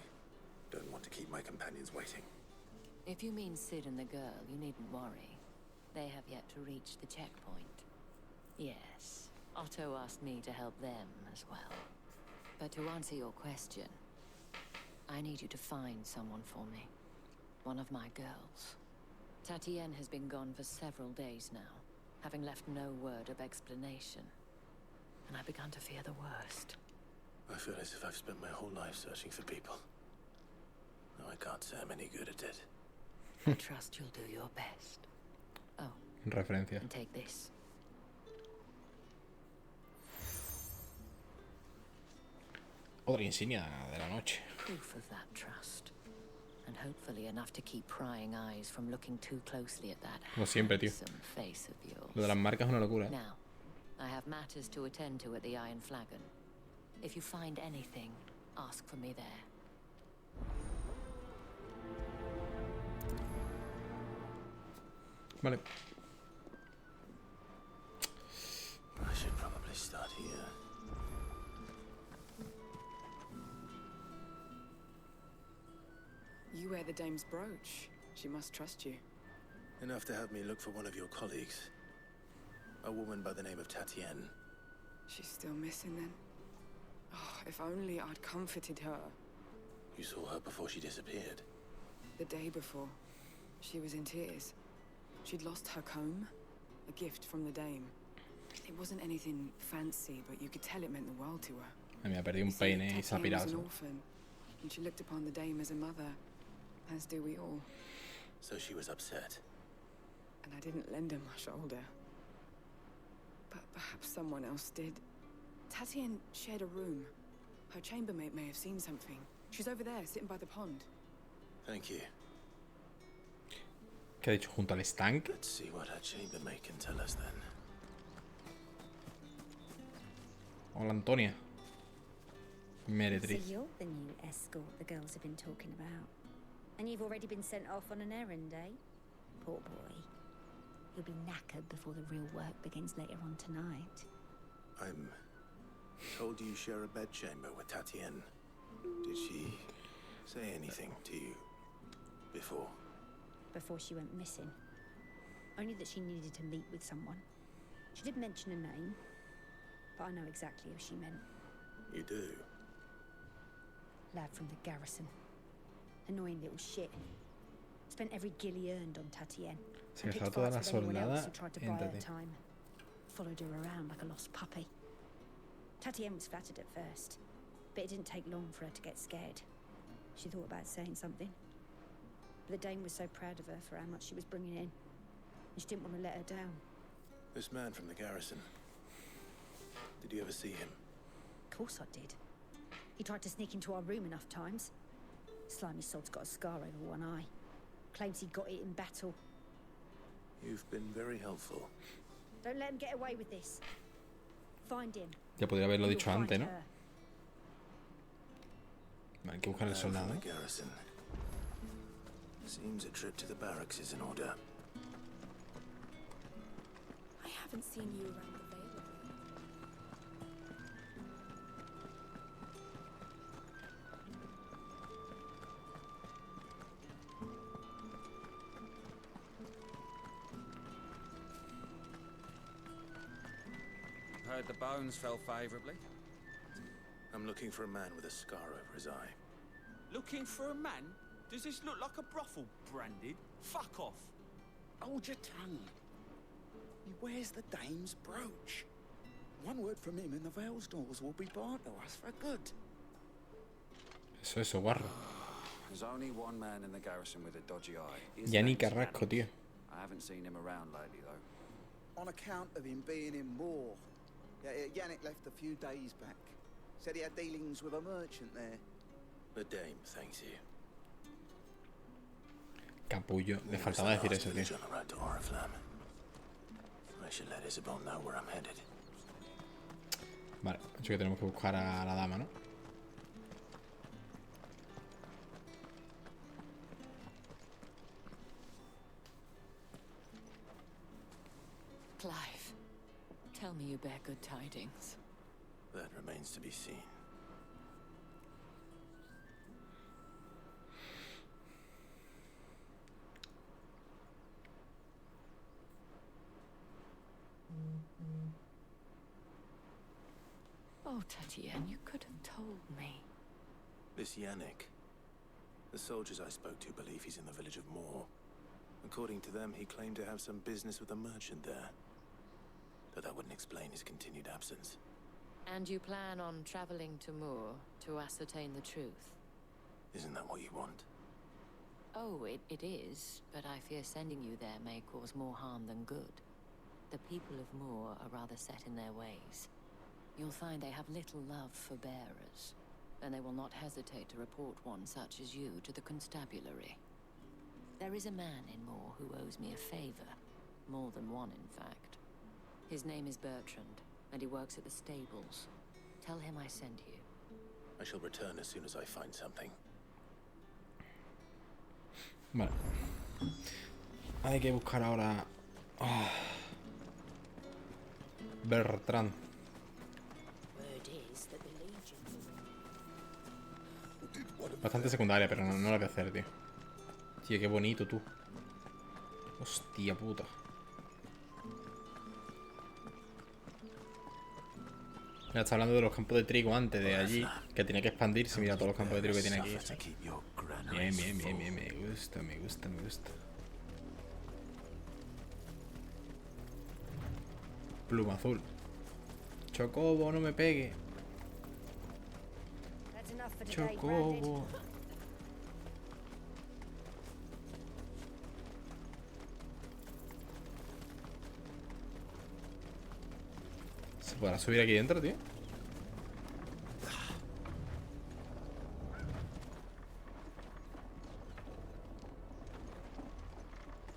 don't want to keep my companions waiting. If you mean Sid and the girl, you needn't worry. They have yet to reach the checkpoint. Yes, Otto asked me to help them as well. But to answer your question, I need you to find someone for me. One of my girls. Tatienne has been gone for several days now, having left no word of explanation. And I've begun to fear the worst. I feel as if I've spent my whole life searching for people. No, I can't say I'm any good at it. I trust you'll do your best. Oh, Referencia. and take this. Otra insignia de la noche. Proof of that trust. And hopefully enough to keep prying eyes from looking too closely at that Como siempre, tío. handsome face of yours. Lo de las marcas es una locura. Now, I have matters to attend to at the Iron Flagon. If you find anything, ask for me there. Vale. I should probably start here. You wear the dame's brooch. She must trust you. Enough to have me look for one of your colleagues. A woman by the name of Tatienne. She's still missing then? Oh, if only I'd comforted her. You saw her before she disappeared. The day before. She was in tears. She'd lost her comb, a gift from the dame. It wasn't anything fancy, but you could tell it meant the world to her. Me ha perdido un peine y se ha Tatiana was an pirado. orphan, and she looked upon the dame as a mother, as do we all. So she was upset. And I didn't lend her my shoulder. But perhaps someone else did. Tatiana shared a room. Her chambermaid may have seen something. She's over there, sitting by the pond. Thank you. ¿Qué ha dicho? ¿Junto al estanque? Let's see what her chambermaid can tell us then. Hola, Antonia. Meretriz. So you're the new escort the girls have been talking about. And you've already been sent off on an errand, eh? Poor boy. He'll be knackered before the real work begins later on tonight. I'm told you share a bedchamber with Tatiana. Did she say anything to you before? Before she went missing. Only that she needed to meet with someone. She did mention a name, but I know exactly who she meant. You do? Lad from the garrison. Annoying little shit. Spent every guil he earned on Tatiana. Se gastó toda la soldada en Tatiana. Time. Followed her around like a lost puppy. Tatiana was flattered at first, but it didn't take long for her to get scared. She thought about saying something. But the dame was so proud of her for how much she was bringing in, and she didn't want to let her down. This man from the garrison. Did you ever see him? Of course I did. He tried to sneak into our room enough times. Slimy sod's got a scar over one eye. Claims he got it in battle. You've been very helpful. Don't let him get away with this. Find him. Ya podría haberlo and dicho you'll antes, find ¿no? her. Vale, hay que buscar el Man soldado. from the garrison. Seems a trip to the barracks is in order. I haven't seen you around the Vale of late. Heard the bones fell favourably. I'm looking for a man with a scar over his eye. Looking for a man? Does this look like a brothel, branded? Fuck off. Hold your tongue. He wears the dame's brooch. One word from him and the Vale's doors will be barred to us for good. Eso, guarro. There's only one man in the garrison with a dodgy eye. His Ya ni name's Carrasco, Yannick. tío. I haven't seen him around lately, though. On account of him being in war. Yannick left a few days back. Said he had dealings with a merchant there. The dame thanks you. Capullo. Le faltaba decir eso, tío. On the road to Oriflamme. I should let Isabel know where I'm headed. Vale, así que tenemos que buscar a la dama, ¿no? Clive, tell me you bear good tidings. That remains to be seen. Oh, Tatiana, you could have told me. This Yannick. The soldiers I spoke to believe he's in the village of Moor. According to them, he claimed to have some business with a merchant there. Though that wouldn't explain his continued absence. And you plan on traveling to Moor to ascertain the truth? Isn't that what you want? Oh, it is, but I fear sending you there may cause more harm than good. The people of Moor are rather set in their ways. You'll find they have little love for bearers, and they will not hesitate to report one such as you to the constabulary. There is a man in Moor who owes me a favor. More than one, in fact. His name is Bertrand, and he works at the stables. Tell him I sent you. I shall return as soon as I find something. Vale. Hay que buscar ahora... Bertrand. Bastante secundaria, pero no la voy a hacer, tío. Tío, qué bonito, tú. Hostia puta. Mira, está hablando de los campos de trigo antes de allí, que tenía que expandirse. Mira todos los campos de trigo que tiene aquí. Bien, bien, bien, bien. Me gusta, me gusta, me gusta. Pluma azul. Chocobo, no me pegue. Chocobo. ¿Se podrá subir aquí dentro, tío?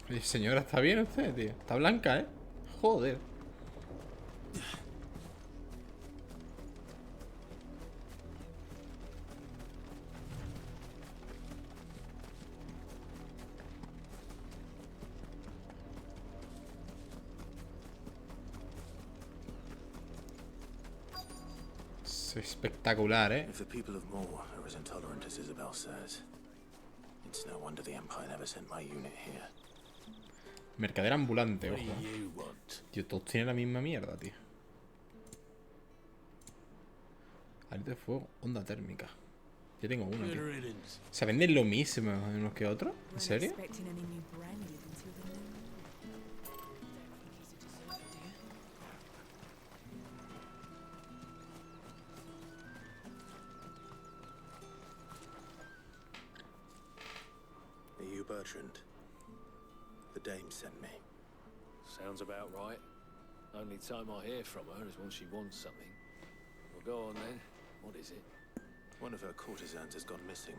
Oye, señora, ¿está bien usted, tío? Está blanca, ¿eh? Joder. Es espectacular, ¿eh? If the people of Moor are as intolerant as Isabel says, it's no wonder the Empire never sent my unit here. Mercader ambulante, ojo. Tío, todos tienen la misma mierda, tío. Alito de fuego, onda térmica. Yo tengo uno, tío. ¿Se venden lo mismo unos que otros? ¿En serio? Are you Bertrand? The dame sent me. Sounds about right. Only time I hear from her is when she wants something. Well, go on then. What is it? One of her courtesans has gone missing,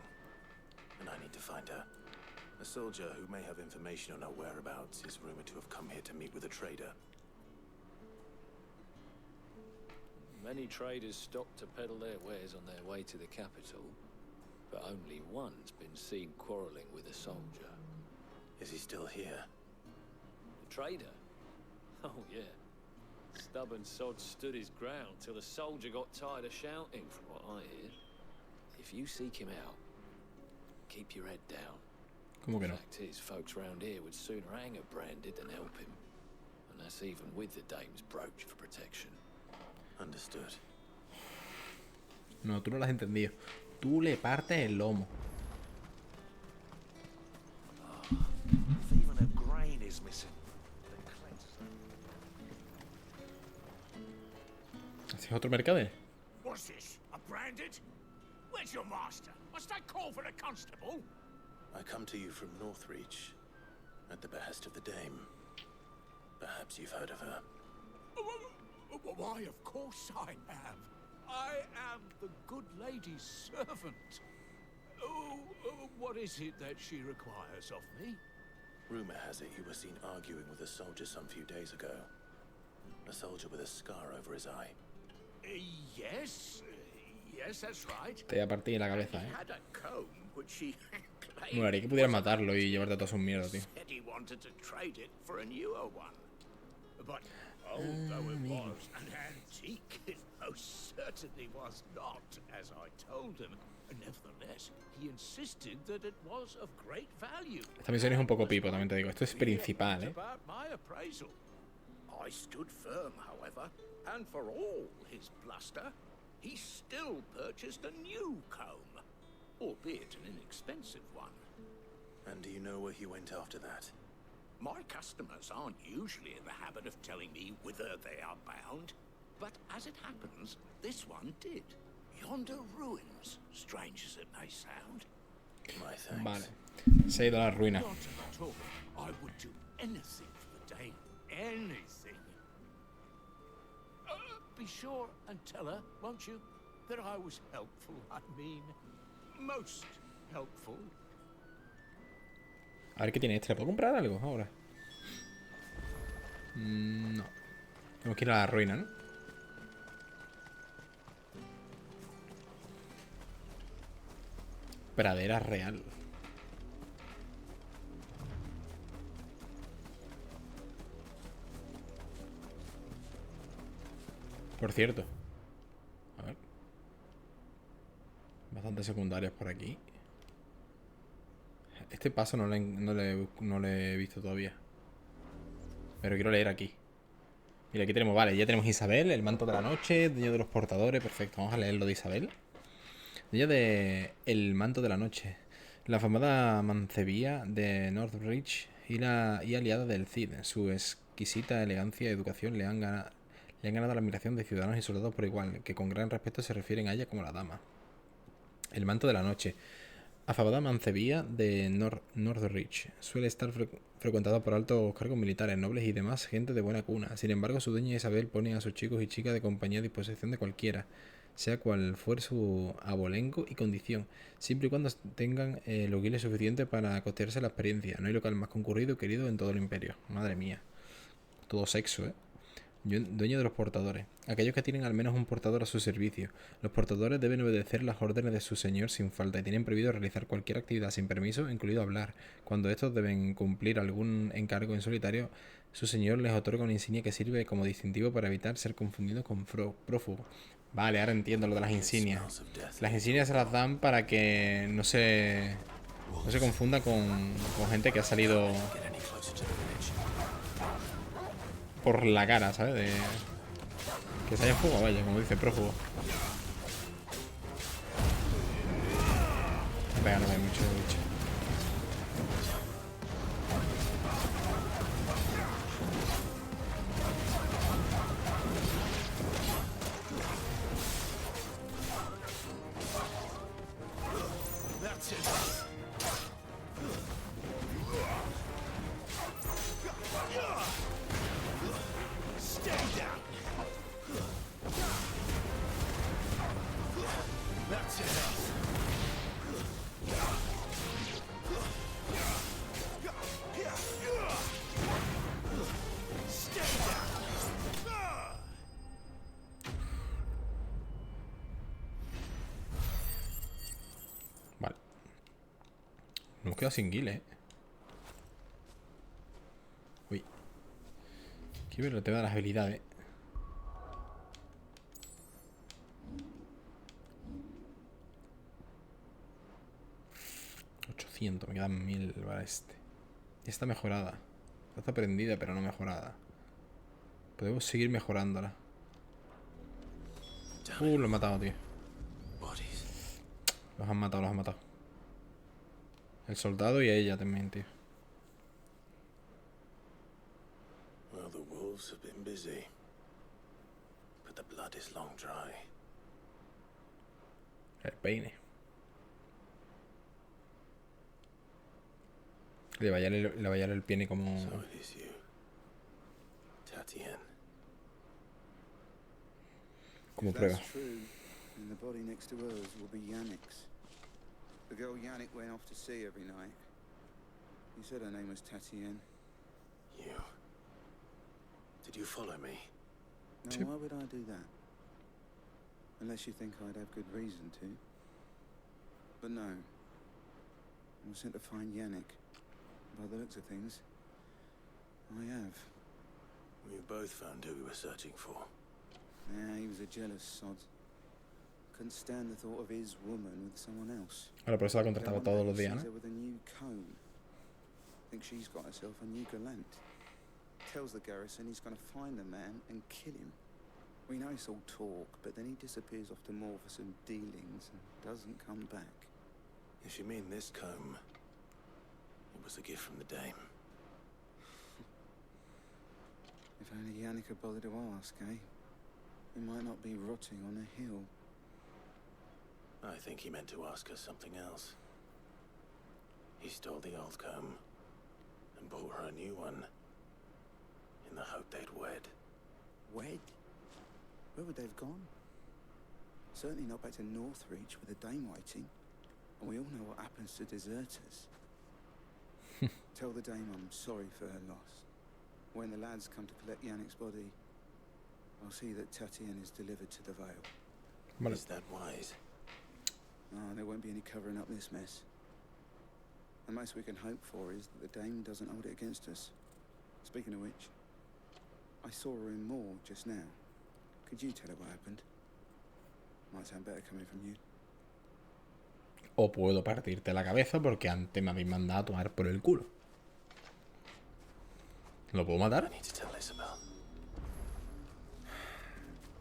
and I need to find her. A soldier who may have information on her whereabouts is rumored to have come here to meet with a trader. Many traders stop to peddle their wares on their way to the capital, but only one's been seen quarrelling with a soldier. Is he still here? The trader? Oh, yeah. Stubborn sod stood his ground till the soldier got tired of shouting, from what I hear. If you seek him out, keep your head down. ¿Cómo que no? Fact is, folks round here would sooner hang a branded than help him. And that's even with the dame's brooch for protection. Understood. No, tú no lo has entendido. Tú le partes el lomo. Even a grain is missing. ¿Ese es otro mercader? What's this? A branded? Where's your master? Must I call for a constable? I come to you from Northreach, at the behest of the dame. Perhaps you've heard of her. Why, of course I have. I am the good lady's servant. What is it that she requires of me? Rumor has it you were seen arguing with a soldier some few days ago. A soldier with a scar over his eye. Yes, that's right. Te voy a partir la cabeza, He eh. had a comb which he claimed Molaría que pudieras matarlo y llevarte todas sus mierdas, tío. said he wanted to trade it for a newer one. But although it was an antique, it most certainly was not, as I told him. Nevertheless, he insisted that it was of great value. Esta misión es un poco pipo, también te digo. Esto es principal, eh. About my appraisal. I stood firm, however, and for all his bluster, he still purchased a new comb, albeit an inexpensive one. And do you know where he went after that? My customers aren't usually in the habit of telling me whither they are bound, but as it happens, this one did. Yonder ruins, strange as it may sound. My thanks. Vale. Se ha ido a la ruina. Not at all. I would do anything for the dame. Anything. Be sure and tell her, won't you, that I was helpful. I mean, most helpful. A ver qué tiene este. ¿Le puedo comprar algo ahora? No. Tenemos que ir a la ruina, ¿no? Pradera real. Por cierto. A ver. Bastantes secundarias por aquí. Este paso no lo he visto todavía. Pero quiero leer aquí. Mira, aquí tenemos, vale, ya tenemos Isabel, el manto de la noche, dueño de los portadores, perfecto. Vamos a leer lo de Isabel. Dueño de el manto de la noche. La afamada mancebía de Northreach y aliada del Cid. Su exquisita elegancia y educación le han y han ganado la admiración de ciudadanos y soldados por igual, que con gran respeto se refieren a ella como la Dama. El manto de la noche. Afamada mancebía de Northridge, suele estar frecuentada por altos cargos militares, nobles y demás gente de buena cuna. Sin embargo, su dueña Isabel pone a sus chicos y chicas de compañía a disposición de cualquiera, sea cual fuere su abolengo y condición, siempre y cuando tengan los guiles suficientes para costearse la experiencia. No hay local más concurrido y querido en todo el imperio. Madre mía. Todo sexo, ¿eh? Dueño de los portadores. Aquellos que tienen al menos un portador a su servicio. Los portadores deben obedecer las órdenes de su señor sin falta y tienen prohibido realizar cualquier actividad sin permiso, incluido hablar. Cuando estos deben cumplir algún encargo en solitario, su señor les otorga una insignia que sirve como distintivo para evitar ser confundido con prófugo. Vale, ahora entiendo lo de las insignias. Las insignias se las dan para que no se confunda con gente que ha salido por la cara, ¿sabes? Que se haya fuego, vaya, como dice prófugo. Venga, no hay mucho bicho. Vale. Nos hemos quedado sin guiles, ¿eh? Uy. Quiero ver el tema de las habilidades. 800, me quedan 1000 para este. Ya está mejorada. Está prendida, pero no mejorada. Podemos seguir mejorándola. Lo he matado, tío. Los han matado, los han matado. El soldado y a ella también, tío. Well, the wolves have been busy, but the blood is long dry. El peine. Le va a hallar el peine como... So it is you, Tatienne. Como If prueba. that's true, then the body next to hers will be Yannick's. The girl Yannick went off to sea every night. He said her name was Tatienne. You. Did you follow me? No, why would I do that? Unless you think I'd have good reason to. But no. I was sent to find Yannick. By the looks of things, I have. We both found who we were searching for. Yeah, he was a jealous sod. Couldn't stand the thought of his woman with someone else. Ahora por eso la contrataba todos los días, Sees ¿no? her with a new comb. Thinks she's got herself a new gallant. Tells the garrison he's going to find the man and kill him. We know it's all talk, but then he disappears off to Moor for some dealings and doesn't come back. If you mean this comb, it was a gift from the dame. If only Yannick had bothered to ask, eh? He might not be rotting on a hill. I think he meant to ask her something else. He stole the old comb and bought her a new one in the hope they'd wed. Wed? Where would they have gone? Certainly not back to Northreach with a dame waiting. And we all know what happens to deserters. Tell the dame I'm sorry for her loss. When the lads come to collect Yannick's body, I'll see that Tatienne is delivered to the Vale. Vale. Is that wise? No, there won't be any covering up this mess. The most we can hope for is that the dame doesn't hold it against us. Speaking of which, I saw her in Moor just now. Could you tell her what happened? Might sound better coming from you. O puedo partirte la cabeza porque antes me habéis mandado a tomar por el culo. ¿Lo puedo matar?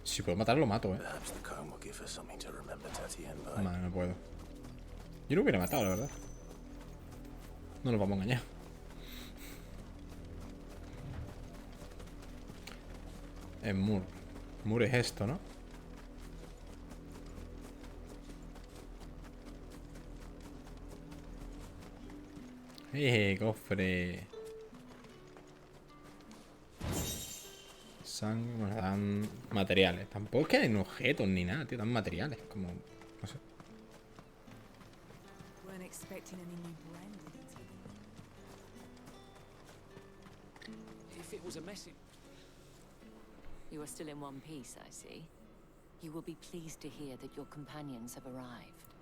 Si puedo matar, lo mato, Vale, no puedo. Yo lo hubiera matado, la verdad. No nos vamos a engañar. En Moor. Muro es esto, ¿no? Cofre. Sangre, bueno, dan materiales. Tampoco es que den objetos ni nada, tío. Dan materiales, como... no sé. Weren't expecting any new brand, If it was a message... You are still in one piece, I see. You will be pleased to hear that your companions have arrived.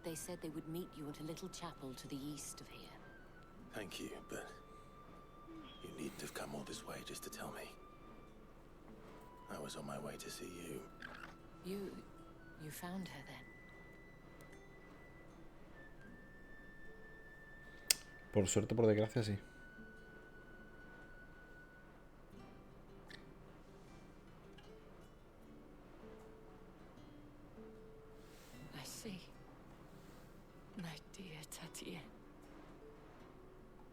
They said they would meet you at a little chapel to the east of here. Thank you, but you needn't have come all this way just to tell me. I was on my way to see you. You found her then? Por suerte, por desgracia, sí. I see. My dear Tatienne.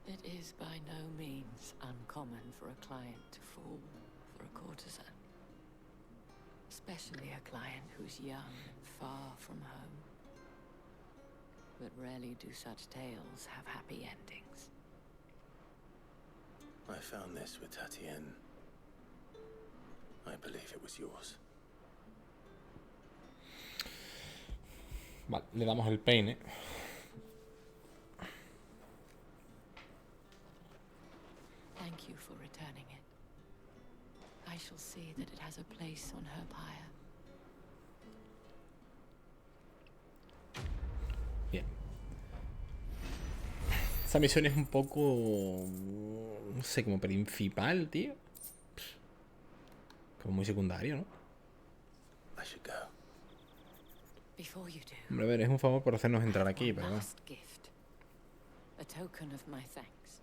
It is by no means uncommon for a client to fall for a courtesan. Especially a client who's young and far from home. But rarely do such tales have happy endings. I found this with Tatienne. I believe it was yours. Vale, le damos el peine. Thank you for returning it. I shall see that it has a place on her pyre. Bien. Esta misión es un poco... no sé, como principal, tío. Como muy secundario, ¿no? I should go. Before you do, Hombre, a ver, es un favor por hacernos entrar aquí, pero bueno. last gift. A token of my thanks.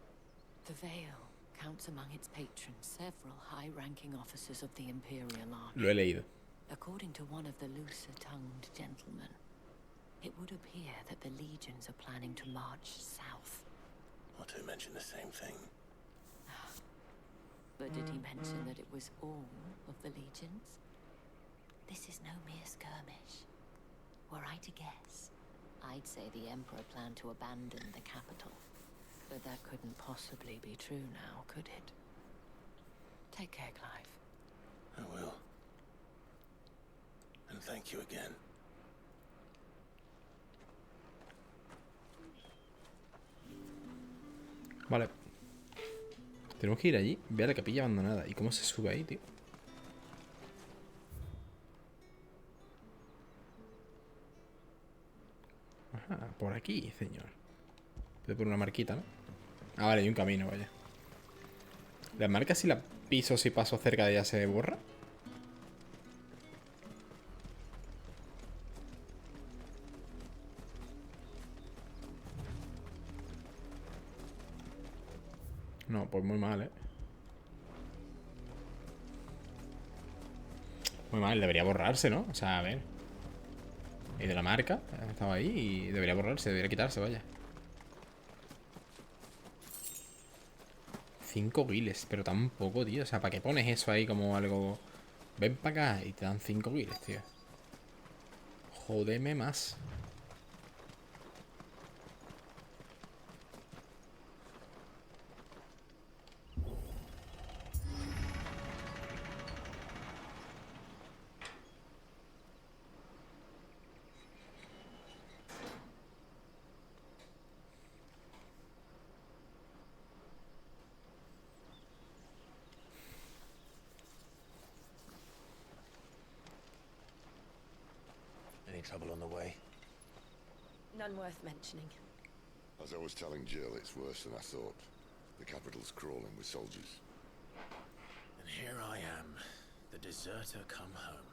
The veil counts among its patrons several high-ranking officers of the Imperial Army. Lo he leído. According to one of the looser-tongued gentlemen, it would appear that the legions are planning to march south. Not to mention the same thing. But did he mention that it was all of the legions? This is no mere skirmish. Were I to guess, I'd say the Emperor planned to abandon the capital. But that couldn't possibly be true now, could it? Take care, Clive. I will. And thank you again. Vale. Tenemos que ir allí. Ve a la capilla abandonada. ¿Y cómo se sube ahí, tío? Ajá, por aquí, señor. Puede poner una marquita, ¿no? Ah, vale, hay un camino, vaya. ¿Las marcas si la piso, si paso cerca de ella se borra? No, pues muy mal, ¿eh? Muy mal, debería borrarse, ¿no? O sea, a ver. Y de la marca, estaba ahí y debería borrarse, debería quitarse, vaya. 5 guiles, pero tan poco, tío. O sea, ¿para qué pones eso ahí como algo? Ven para acá y te dan 5 guiles, tío. Jódeme más. Any trouble on the way? None worth mentioning. As I was telling Jill, it's worse than I thought. The capital's crawling with soldiers. And here I am, the deserter come home.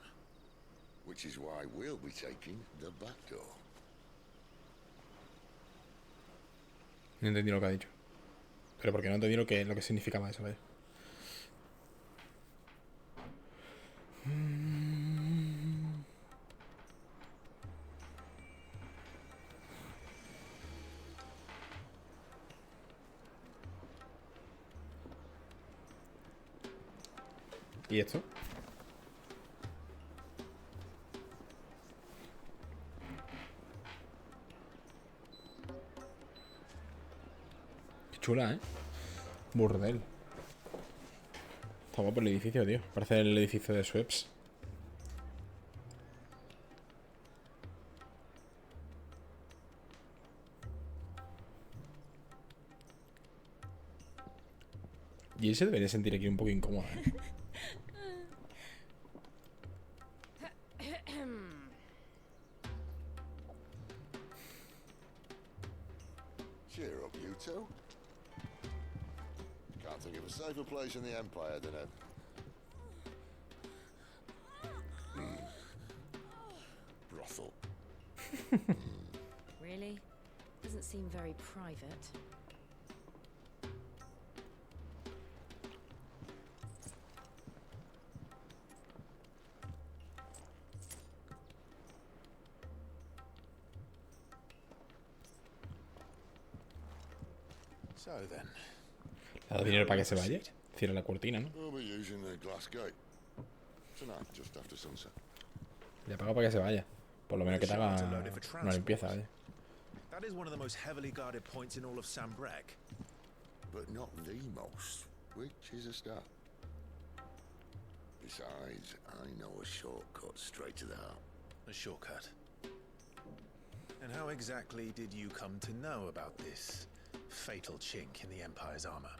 Which is why we'll be taking the back door. No entendí lo que ha dicho. Pero porque no entendí lo que significaba eso, vaya. ¿Y esto? chula, ¿eh? Burdel. Está guapo el edificio, tío. Parece el edificio de Sweps. Y él se debería sentir aquí un poco incómodo, ¿eh? Cheer up, you two. Can't think of a safer place in the Empire than a... brothel. Really? Doesn't seem very private. So then, Le da dinero para que se vaya. Cierra la cortina, ¿no? We'll be using the glass gate. Tonight, just after sunset. Le pago para que se vaya. Por lo menos que te haga una limpieza, ¿vale? That is one of the most heavily guarded points in all of Sambrek. But not the most, which is a start. Besides, I know a shortcut straight to the heart. A shortcut. And how exactly did you come to know about this fatal chink in the Empire's armor?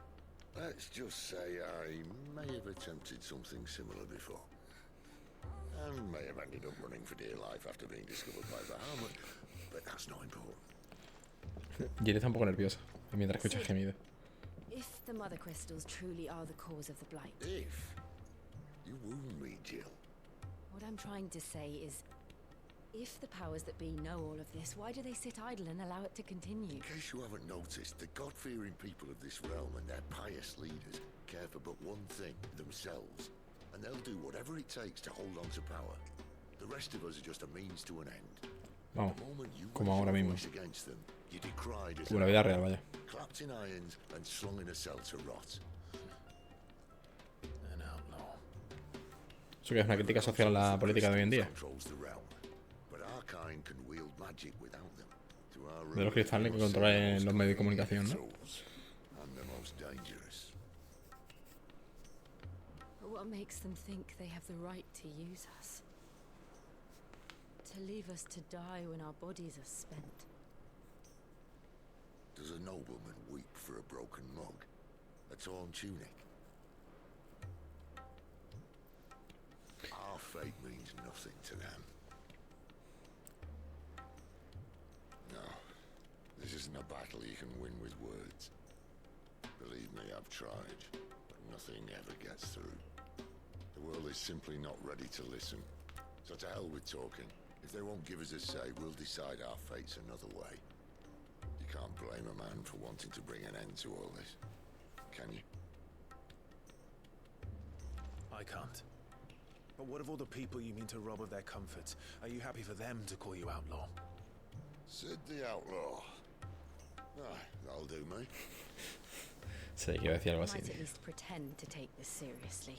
Let's just say I may have attempted something similar before. And may have ended up running for dear life after being discovered by Bahamut, but that's not important. Y él está un poco nervioso mientras escucha el gemido. If the mother crystals truly are the cause of the blight. If? You wound me, Jill. What I'm trying to say is, if the powers that be know all of this, why do they sit idle and allow it to continue? In case you haven't noticed, the God-fearing people of this realm and their pious leaders care for but one thing, themselves. And they'll do whatever it takes to hold on to power. The rest of us are just a means to an end. Vamos, The moment you como raise ahora your mismo. voice against them, you're decried as Como la vida real, vaya. clapped in irons and slung in a cell to rot. An outlaw. Eso que es una crítica social a la política de hoy en día. Controls the realm, but our kind can wield magic without them. To our De los cristales que controlan los medios de comunicación, ¿no? and the most dangerous. But what makes them think they have the right to use us? To leave us to die when our bodies are spent? Does a nobleman weep for a broken mug? A torn tunic? Our fate means nothing to them. No, this isn't a battle you can win with words. Believe me, I've tried, but nothing ever gets through. The world is simply not ready to listen. So to hell with talking. If they won't give us a say, we'll decide our fates another way. You can't blame a man for wanting to bring an end to all this, can you? I can't. But what of all the people you mean to rob of their comforts? Are you happy for them to call you outlaw? Sid the Outlaw. Ah, that'll do me. Sí, quiero decir algo así. Might at least pretend to take this seriously.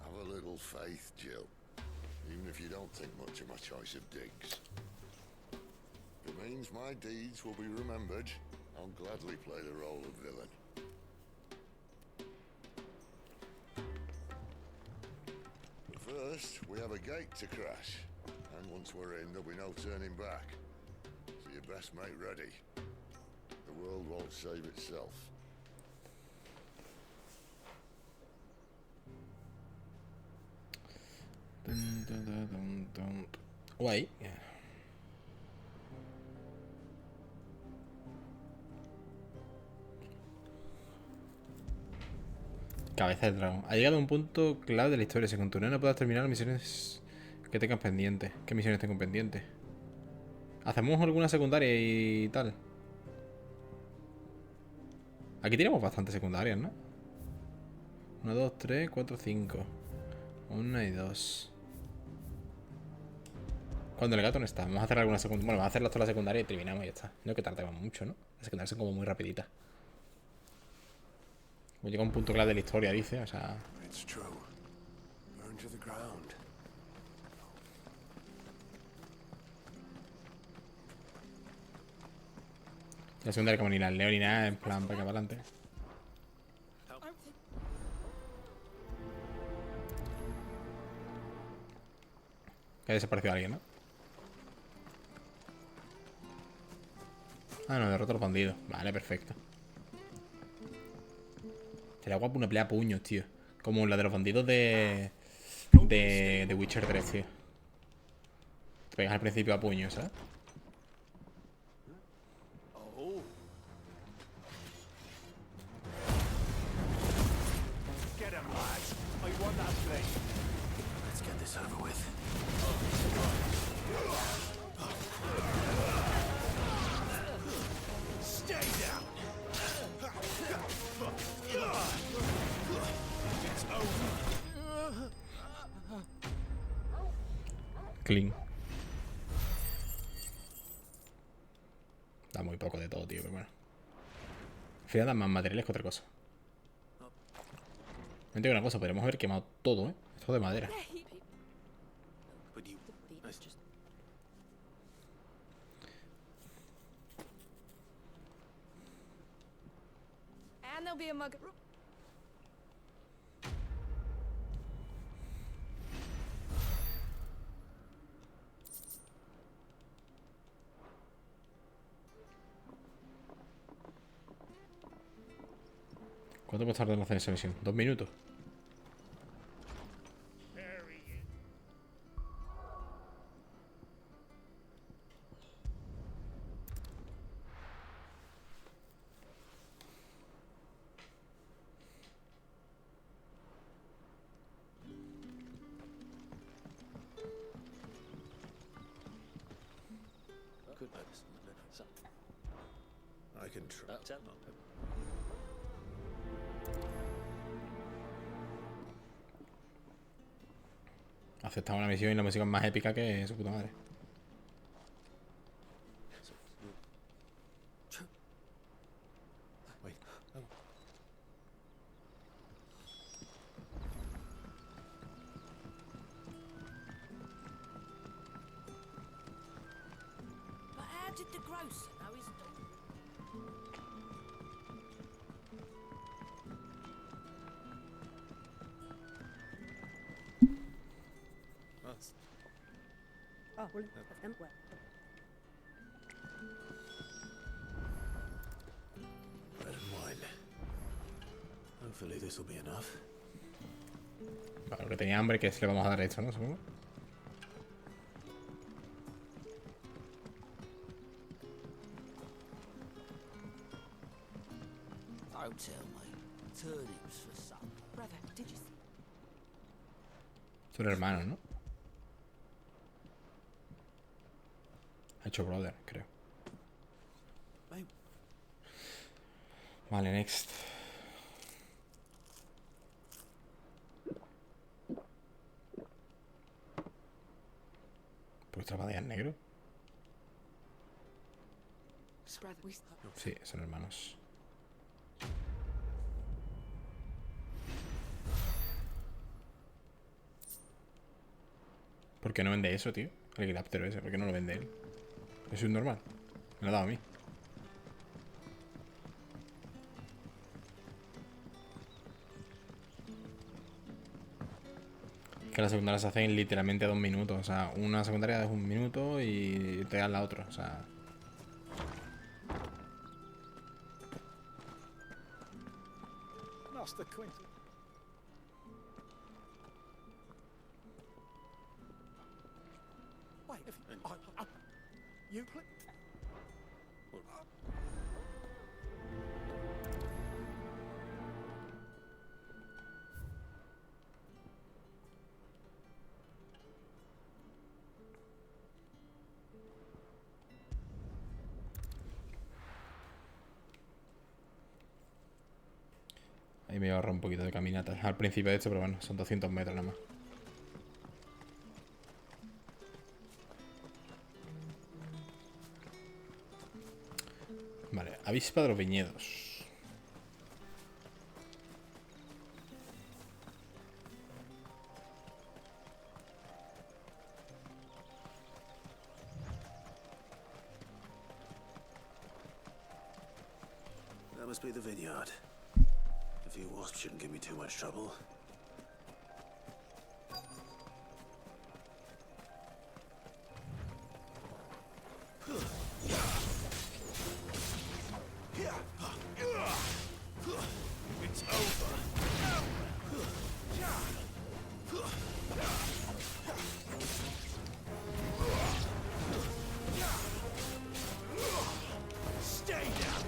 Have a little faith, Jill. Even if you don't think much of my choice of digs. If it means my deeds will be remembered, I'll gladly play the role of villain. But first, we have a gate to crash. And once we're in, there'll be no turning back. So you best make ready. The world won't save itself. Guay. Cabeza de dragón. Ha llegado a un punto clave de la historia. Si continúa no podrás terminar las misiones que tengas pendientes. ¿Qué misiones tengo pendientes? Hacemos alguna secundaria y tal. Aquí tenemos bastantes secundarias, ¿no? 1, 2, 3, 4, 5. 1 y 2. Cuando el gato no está, vamos a hacer alguna secundaria. Bueno, vamos a hacer toda la secundaria y terminamos y ya está. No que tardemos mucho, ¿no? Las secundarias son como muy rapiditas. Llega a un punto clave de la historia, dice, o sea. It's true. Burn to the ground. La secundaria como ni las leo ni nada, en plan, para que para adelante. Que ha desaparecido alguien, ¿no? Ah, no, derroto a los bandidos. Vale, perfecto. Sería guapo una pelea a puños, tío. Como la de los bandidos de Witcher 3, tío. Te pegas al principio a puños, ¿sabes? Get him, lads. I want that blade. Let's get this over with. Stay down. It's over. Clean. Da muy poco de todo, tío, pero bueno. Al final dan más materiales que otra cosa. Me digo una cosa, podríamos haber quemado todo, ¿eh? Esto de madera. And there'll be a mug. ¿Cuánto puede tardar en hacer esa misión? 2 minutos. I can try. Aceptamos la misión y la música es más épica que su puta madre. Wait. Oh. But how did the grocer know his dog? Oh, well, well. Bread and wine. Hopefully this will be enough. Vale, que tenía hambre, que le vamos a dar esto, ¿no? Supongo. Don't tell me. Turnips for supper. Brother, did you see? Son hermanos, ¿no? Ha hecho brother, creo. Vale, next. ¿Por esta batalla en negro? Sí, son hermanos. ¿Por qué no vende eso, tío? El helicóptero ese, ¿por qué no lo vende él? Eso es normal. Me lo ha dado a mí. Que las secundarias se hacen literalmente 2 minutos. O sea, una secundaria es 1 minuto y te dan la otra. O sea... Master Quentin. Wait, if you play. Ahí me voy a ahorrar un poquito de caminata al principio de esto, pero bueno, son 200 metros nada más. Vale, avispa de los viñedos. must be the vineyard. A few wasps shouldn't give me too much trouble. It's over. Stay down.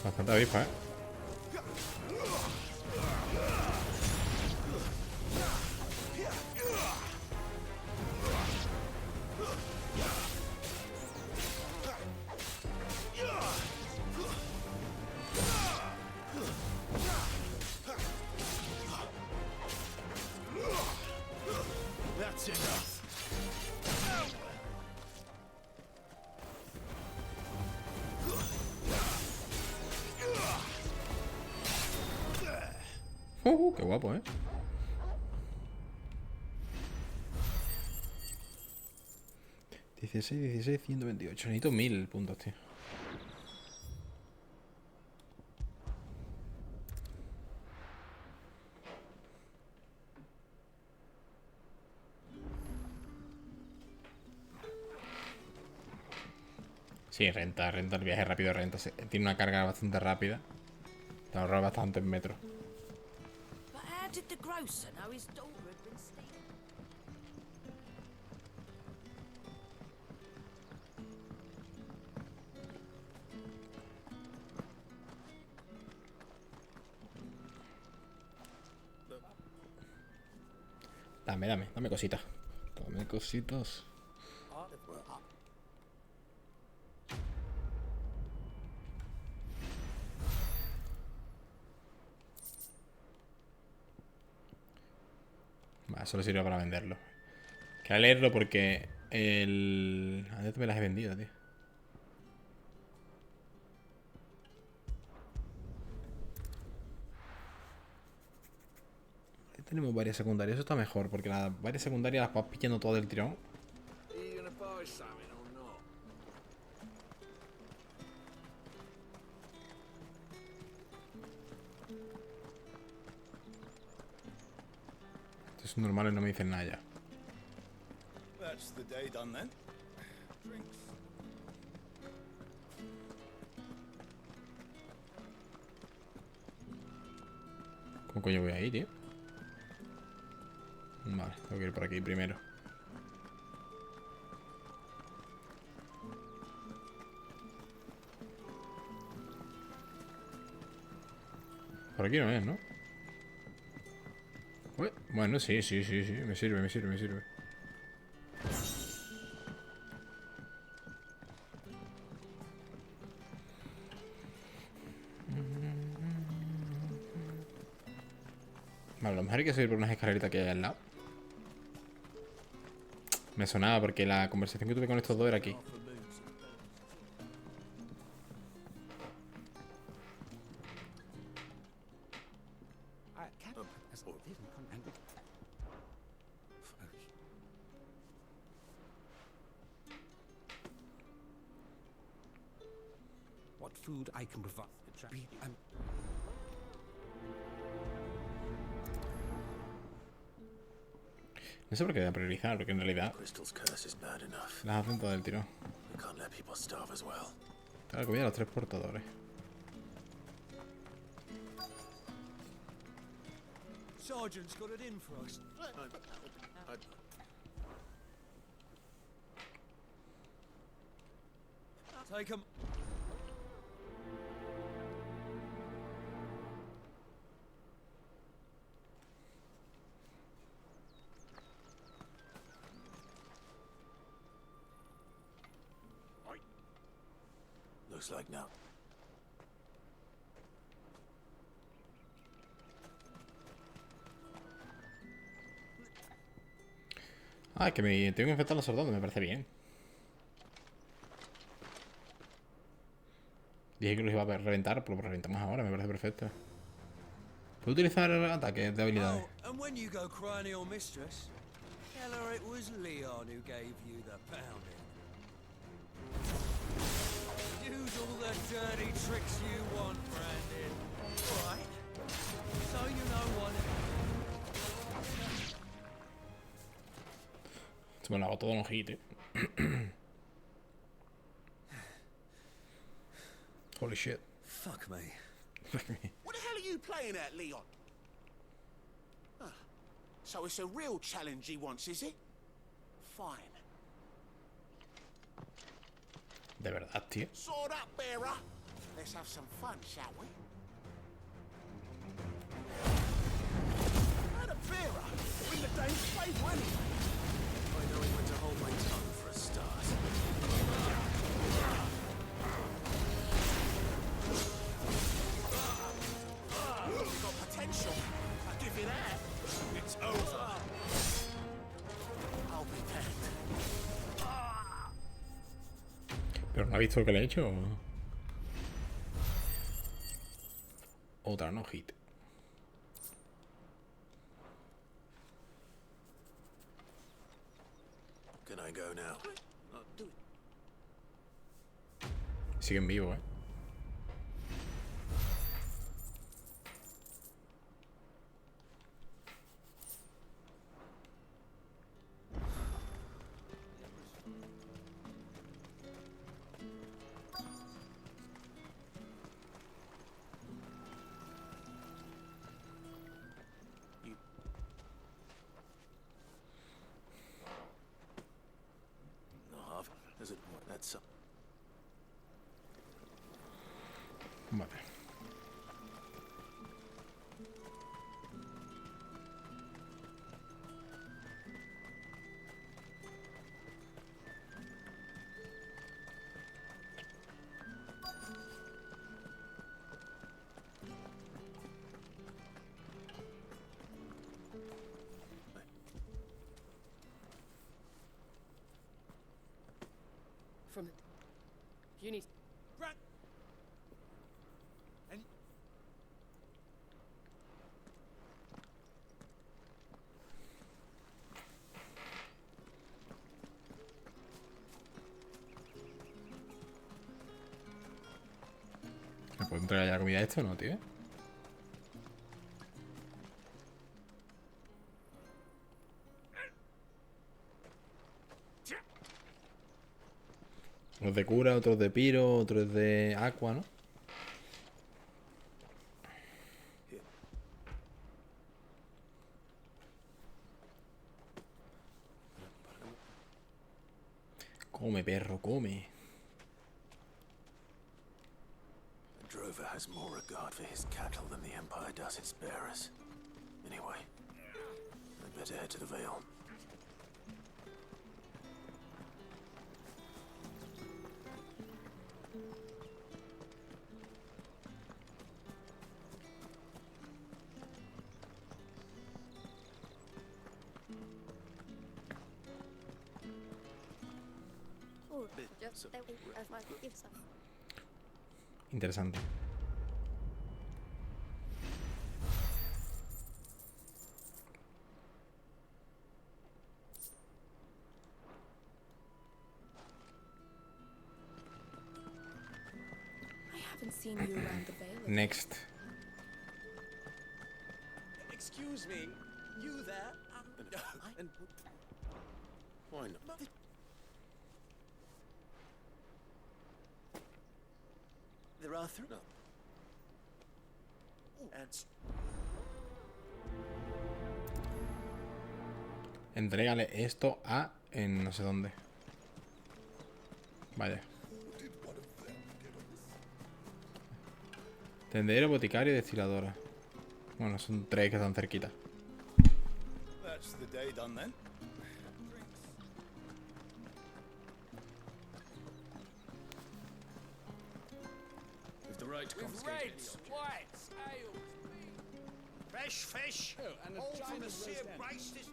Bastante avispa, ¿eh? That's enough. Qué guapo, ¿eh? ...16, 128... Necesito 1000 puntos, tío. Sí, renta el viaje rápido, renta. Tiene una carga bastante rápida. Te ahorra bastante en metro. But how did the grocer know his daughter had been stealing? Dame cositas. Dame cositas. Vale, solo sirve para venderlo. Quiero leerlo porque el... Antes me las he vendido, tío. Ahí tenemos varias secundarias. Eso está mejor porque las varias secundarias las vas pillando todo del tirón. Estos son normales, no me dicen nada ya. That's the day done then. Drinks. ¿Cómo coño voy ahí, tío? Vale, tengo que ir por aquí primero. Por aquí no es, ¿no? Ué, bueno, sí, me sirve. Vale, a lo mejor hay que subir por unas escaleritas que hay al lado. Me sonaba porque la conversación que tuve con estos dos era aquí. What food I can provide. No sé por qué da priorizar, porque en realidad las hacen todo el tirón. Claro, comida a los 3 portadores. Sergeant's got it in for us. Take 'em. Looks like no. Ah, es que me tengo que infectar a los soldados, me parece bien. Dije que los iba a reventar, pero los reventamos ahora, me parece perfecto. ¿Puedo utilizar ataques de habilidades? And when you go crying to your mistress, Tell her it was Leon who gave you the pounding. Use all the dirty tricks you want, Brandon. Right? So you know what it is. Se me lo hago todo en un hit, Holy shit. Fuck me. Fuck me. What the hell are you playing at, Leon? Ah, so it's a real challenge he wants, is it? Fine. De verdad, tío. Sword up, bearer. Let's have some fun, shall we? And a bearer. Win the dame's favour anyway. I know when to hold my tongue for a start. You've got potential. I'll give you that. It's over. I'll be back. Pero no ha visto lo que le he hecho. Otra no hit. Can I go now? Sigue en vivo, Is it what? That's Vale. From you need. Right. And ¿Me puedo entregar ya la comida a esto o no, tío? Uno es de cura, otro es de piro, otro es de aqua, ¿no? Come, perro, come. The drover has more regard for his cattle than the Empire does its bearers. Anyway, I'd better head to the Vale. Interesante. I haven't seen you around the Vale. Next. Excuse me, you there? And Why not? There are three. No. And Entrégale esto a... en no sé dónde. Vaya. Tendero, boticario y destiladora. Bueno, son tres que están cerquita. That's the day done then. with the right to confiscate reds, whites, ales, fresh fish, and all from the sea of Christ is.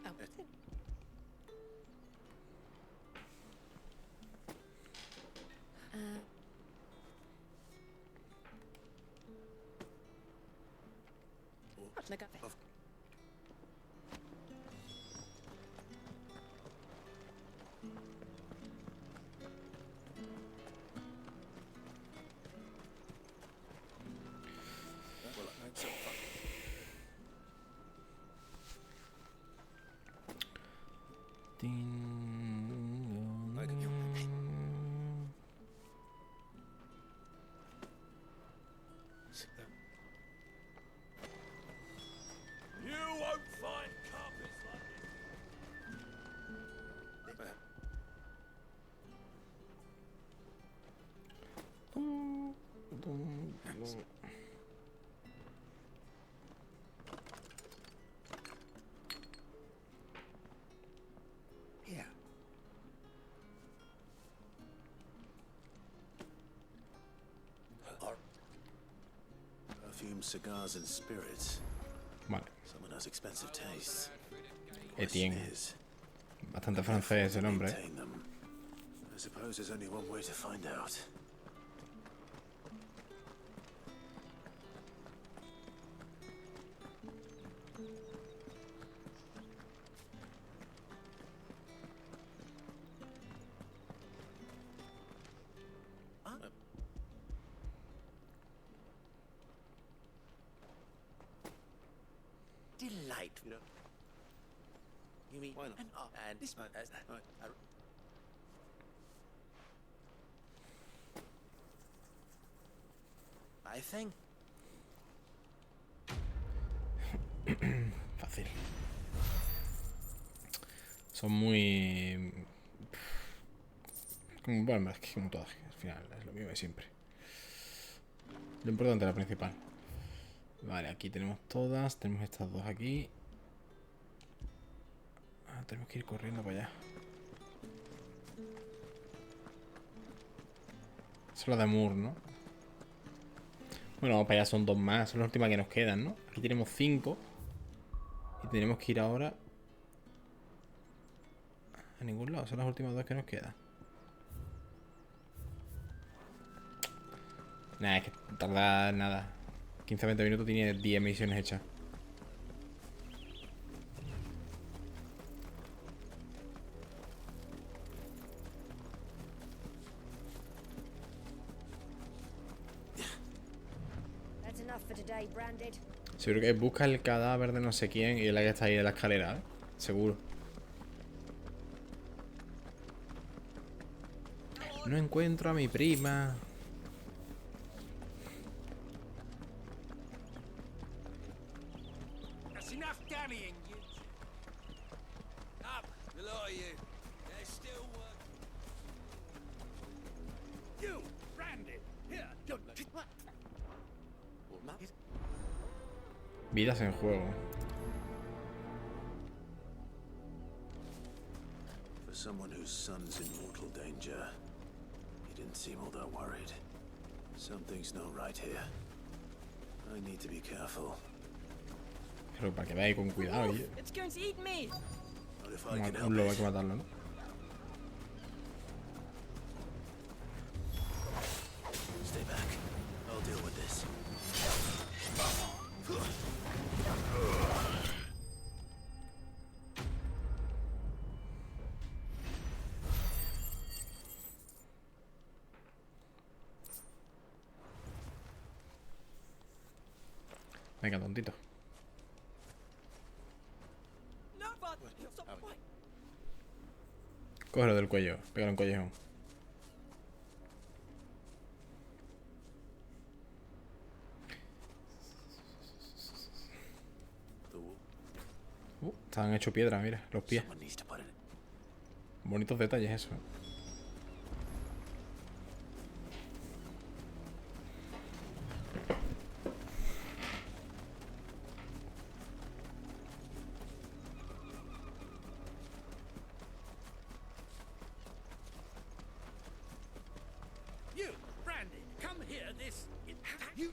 Perfume, cigars, and spirits. Vale. Someone has expensive tastes. Etienne. Bastante francés el nombre. I suppose there's only one way to find out. Delightful. You mean why not? And this I think. Fácil. Son muy... Bueno, es que como todas, al final es lo mismo de siempre. Lo importante es la principal. Vale, aquí tenemos todas. Tenemos estas dos aquí. Ah, tenemos que ir corriendo para allá. Esa es la de Moore, ¿no? Bueno, vamos para allá, son dos más. Son las últimas que nos quedan, ¿no? Aquí tenemos 5. Y tenemos que ir ahora a ningún lado. Son las últimas 2 que nos quedan. Nada, es que tarda nada. 15-20 minutos tiene 10 misiones hechas. Seguro que busca el cadáver de no sé quién y es la que está ahí de la escalera, ¿eh? Seguro. No encuentro a mi prima. That's enough dallying, you. Up, the lot of you. There's still work. You, Randy, here, don't what? Vidas en juego. For someone whose son's in mortal danger, he didn't seem all that worried. Something's not right here. I need to be careful. Pero para que veáis con cuidado, oye. It's going to eat me. But if I can help Un lobo hay it. que matarlo, ¿no? Stay back. I'll deal with this. Venga, tontito. Cógelo del cuello, pégale un collejón. Están hechos piedra, mira, los pies. Bonitos detalles eso.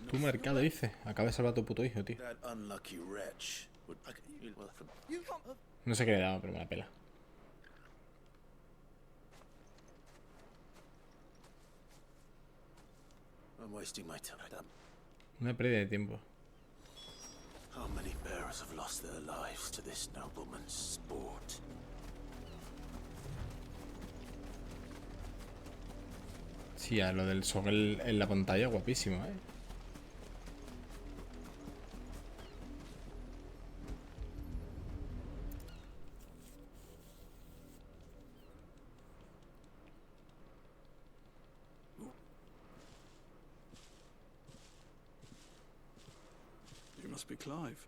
Tu mercado, dice. Acaba de salvar a tu puto hijo, tío. No sé qué le he dado, pero me la pela. Una pérdida de tiempo. How many bearers have lost their lives to this nobleman's sport? Sí, a lo del sol en la pantalla, guapísimo, ¿eh? You must be Clive.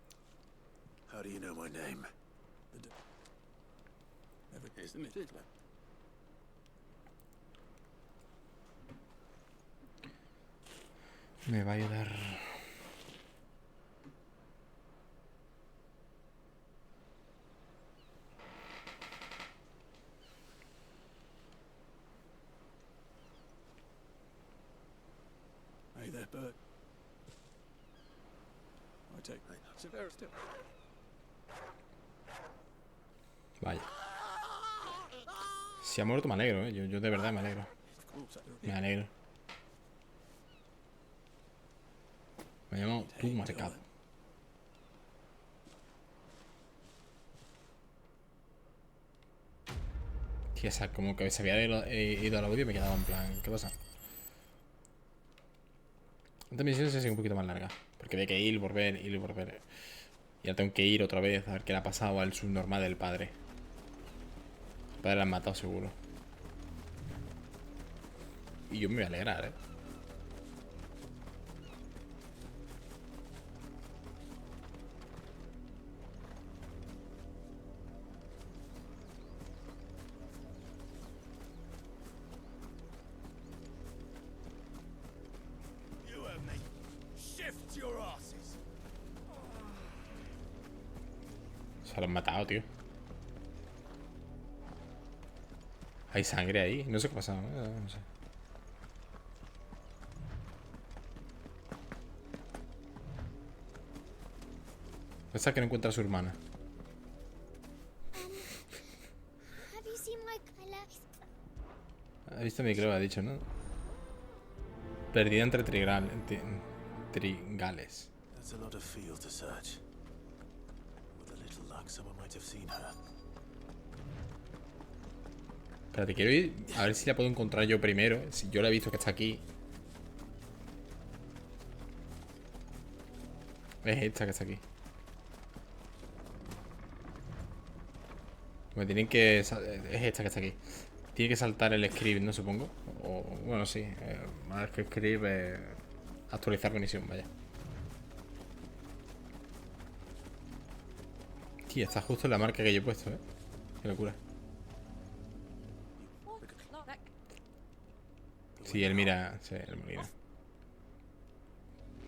How do you know my name? Isn't it? Me va a ayudar. Hey there, Bert. Vaya. Si ha muerto me alegro, ¿eh? Yo de verdad me alegro. Me alegro. Me llamo tú marcado. Tío, esa como que se había ido al audio y me quedaba en plan, ¿qué pasa? Esta misión se sigue un poquito más larga. Porque hay que ir, volver, ir y volver. Y ahora tengo que ir otra vez a ver qué le ha pasado al subnormal del padre. El padre lo han matado seguro. Y yo me voy a alegrar, ¿eh? Se lo han matado, tío. Hay sangre ahí. No sé qué ha pasado, no sé. Pensaba que no encuentra a su hermana. Ha visto mi club, ha dicho, ¿no? Perdida entre trigales. There's a lot of field to search. With a little luck, someone might have seen her. Espérate, quiero ir a ver si la puedo encontrar yo primero. Si yo la he visto que está aquí. Es esta que está aquí. Me tienen que... Es esta que está aquí. Tiene que saltar el script, ¿no? Supongo. O... Bueno, sí. Una vez que escribe... actualizar la misión, vaya. Tío, está justo en la marca que yo he puesto, ¿eh? Qué locura. Sí, él mira... Sí, él mira.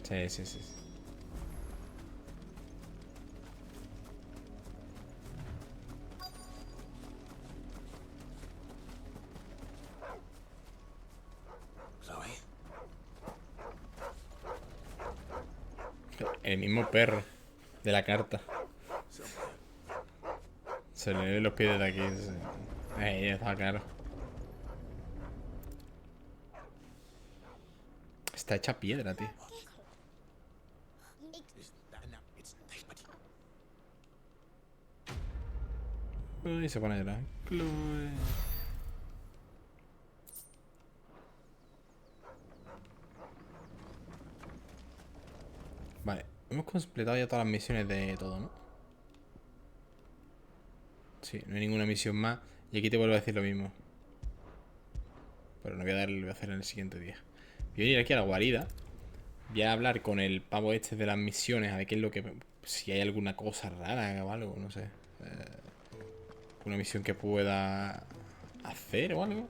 Sí, sí, sí. El mismo perro de la carta. Se le ven los pies de aquí. Ya está claro. Está hecha piedra, tío. Uy, se pone a llorar. Chloe. Vale, hemos completado ya todas las misiones de todo, ¿no? Sí, no hay ninguna misión más. Y aquí te vuelvo a decir lo mismo. Pero no voy a darle, lo voy a hacer en el siguiente día. Voy a ir aquí a la guarida. Voy a hablar con el pavo este de las misiones. A ver qué es lo que... Si hay alguna cosa rara o algo, no sé. Una misión que pueda hacer o algo.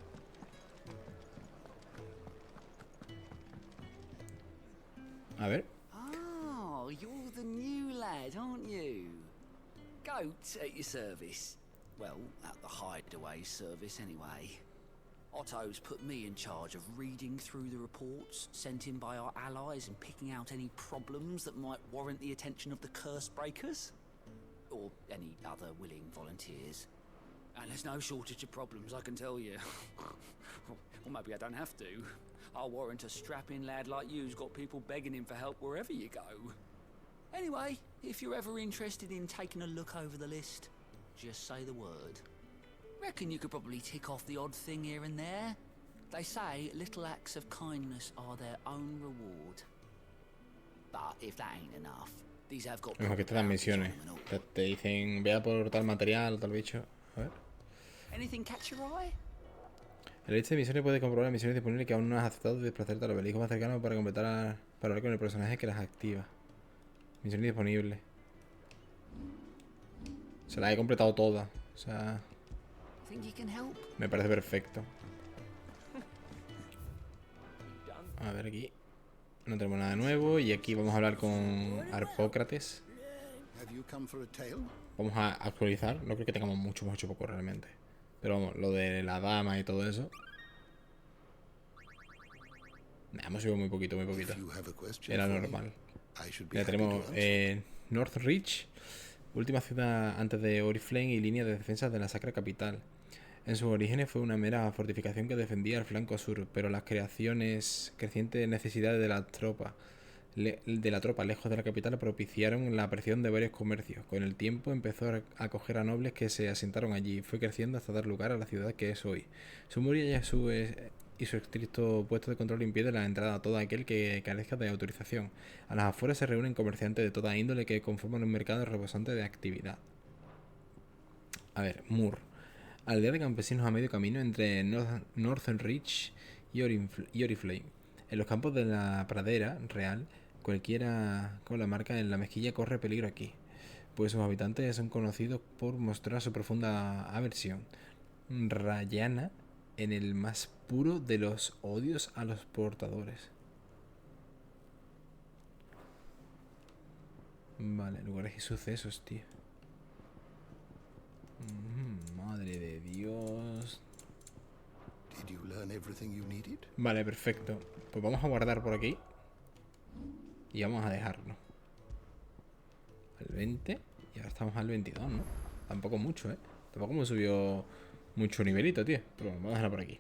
A ver. Oh, you're the new lad, aren't you? Goats at your service. Well, at the hideaway service anyway. Otto's put me in charge of reading through the reports sent in by our allies and picking out any problems that might warrant the attention of the curse breakers. Or any other willing volunteers. And there's no shortage of problems, I can tell you. Or maybe I don't have to. I'll warrant a strapping lad like you's got people begging him for help wherever you go. Anyway, if you're ever interested in taking a look over the list, just say the word. Reckon you could probably tick off the odd thing here and there. They say little acts of kindness are their own reward. But if that ain't enough, these have got... Mejor que te dan misiones. Te dicen, vea por tal material, tal bicho. A ver. Anything catch your eye? En la lista de misiones puedes comprobar las misiones disponibles que aún no has aceptado de desplazarte al obelisco más cercano para completar para hablar con el personaje que las activa. Misiones disponibles. Se las he completado todas. O sea... Me parece perfecto. A ver aquí. No tenemos nada nuevo. Y aquí vamos a hablar con Arpócrates. Vamos a actualizar. No creo que tengamos mucho poco realmente. Pero vamos, lo de la dama y todo eso. Nah, hemos subido muy poquito. Era normal. Ya tenemos Northridge, última ciudad antes de Oriflame y línea de defensa de la Sacra Capital. En sus orígenes fue una mera fortificación que defendía el flanco sur, pero las crecientes necesidades de la tropa lejos de la capital propiciaron la aparición de varios comercios. Con el tiempo empezó a acoger a nobles que se asentaron allí y fue creciendo hasta dar lugar a la ciudad que es hoy. Su muralla y su estricto puesto de control impide la entrada a todo aquel que carezca de autorización. A las afueras se reúnen comerciantes de toda índole que conforman un mercado rebosante de actividad. A ver, Moor. Aldea de campesinos a medio camino entre Northern Ridge y Oriflame. En los campos de la pradera real, cualquiera con la marca en la mejilla corre peligro aquí, pues sus habitantes son conocidos por mostrar su profunda aversión rayana en el más puro de los odios a los portadores. Vale, lugares y sucesos, tío. Madre de Dios. Vale, perfecto. Pues vamos a guardar por aquí. Y vamos a dejarlo. Al 20. Y ahora estamos al 22, ¿no? Tampoco mucho, ¿eh? Tampoco hemos subido mucho nivelito, tío. Pero bueno, vamos a dejarlo por aquí.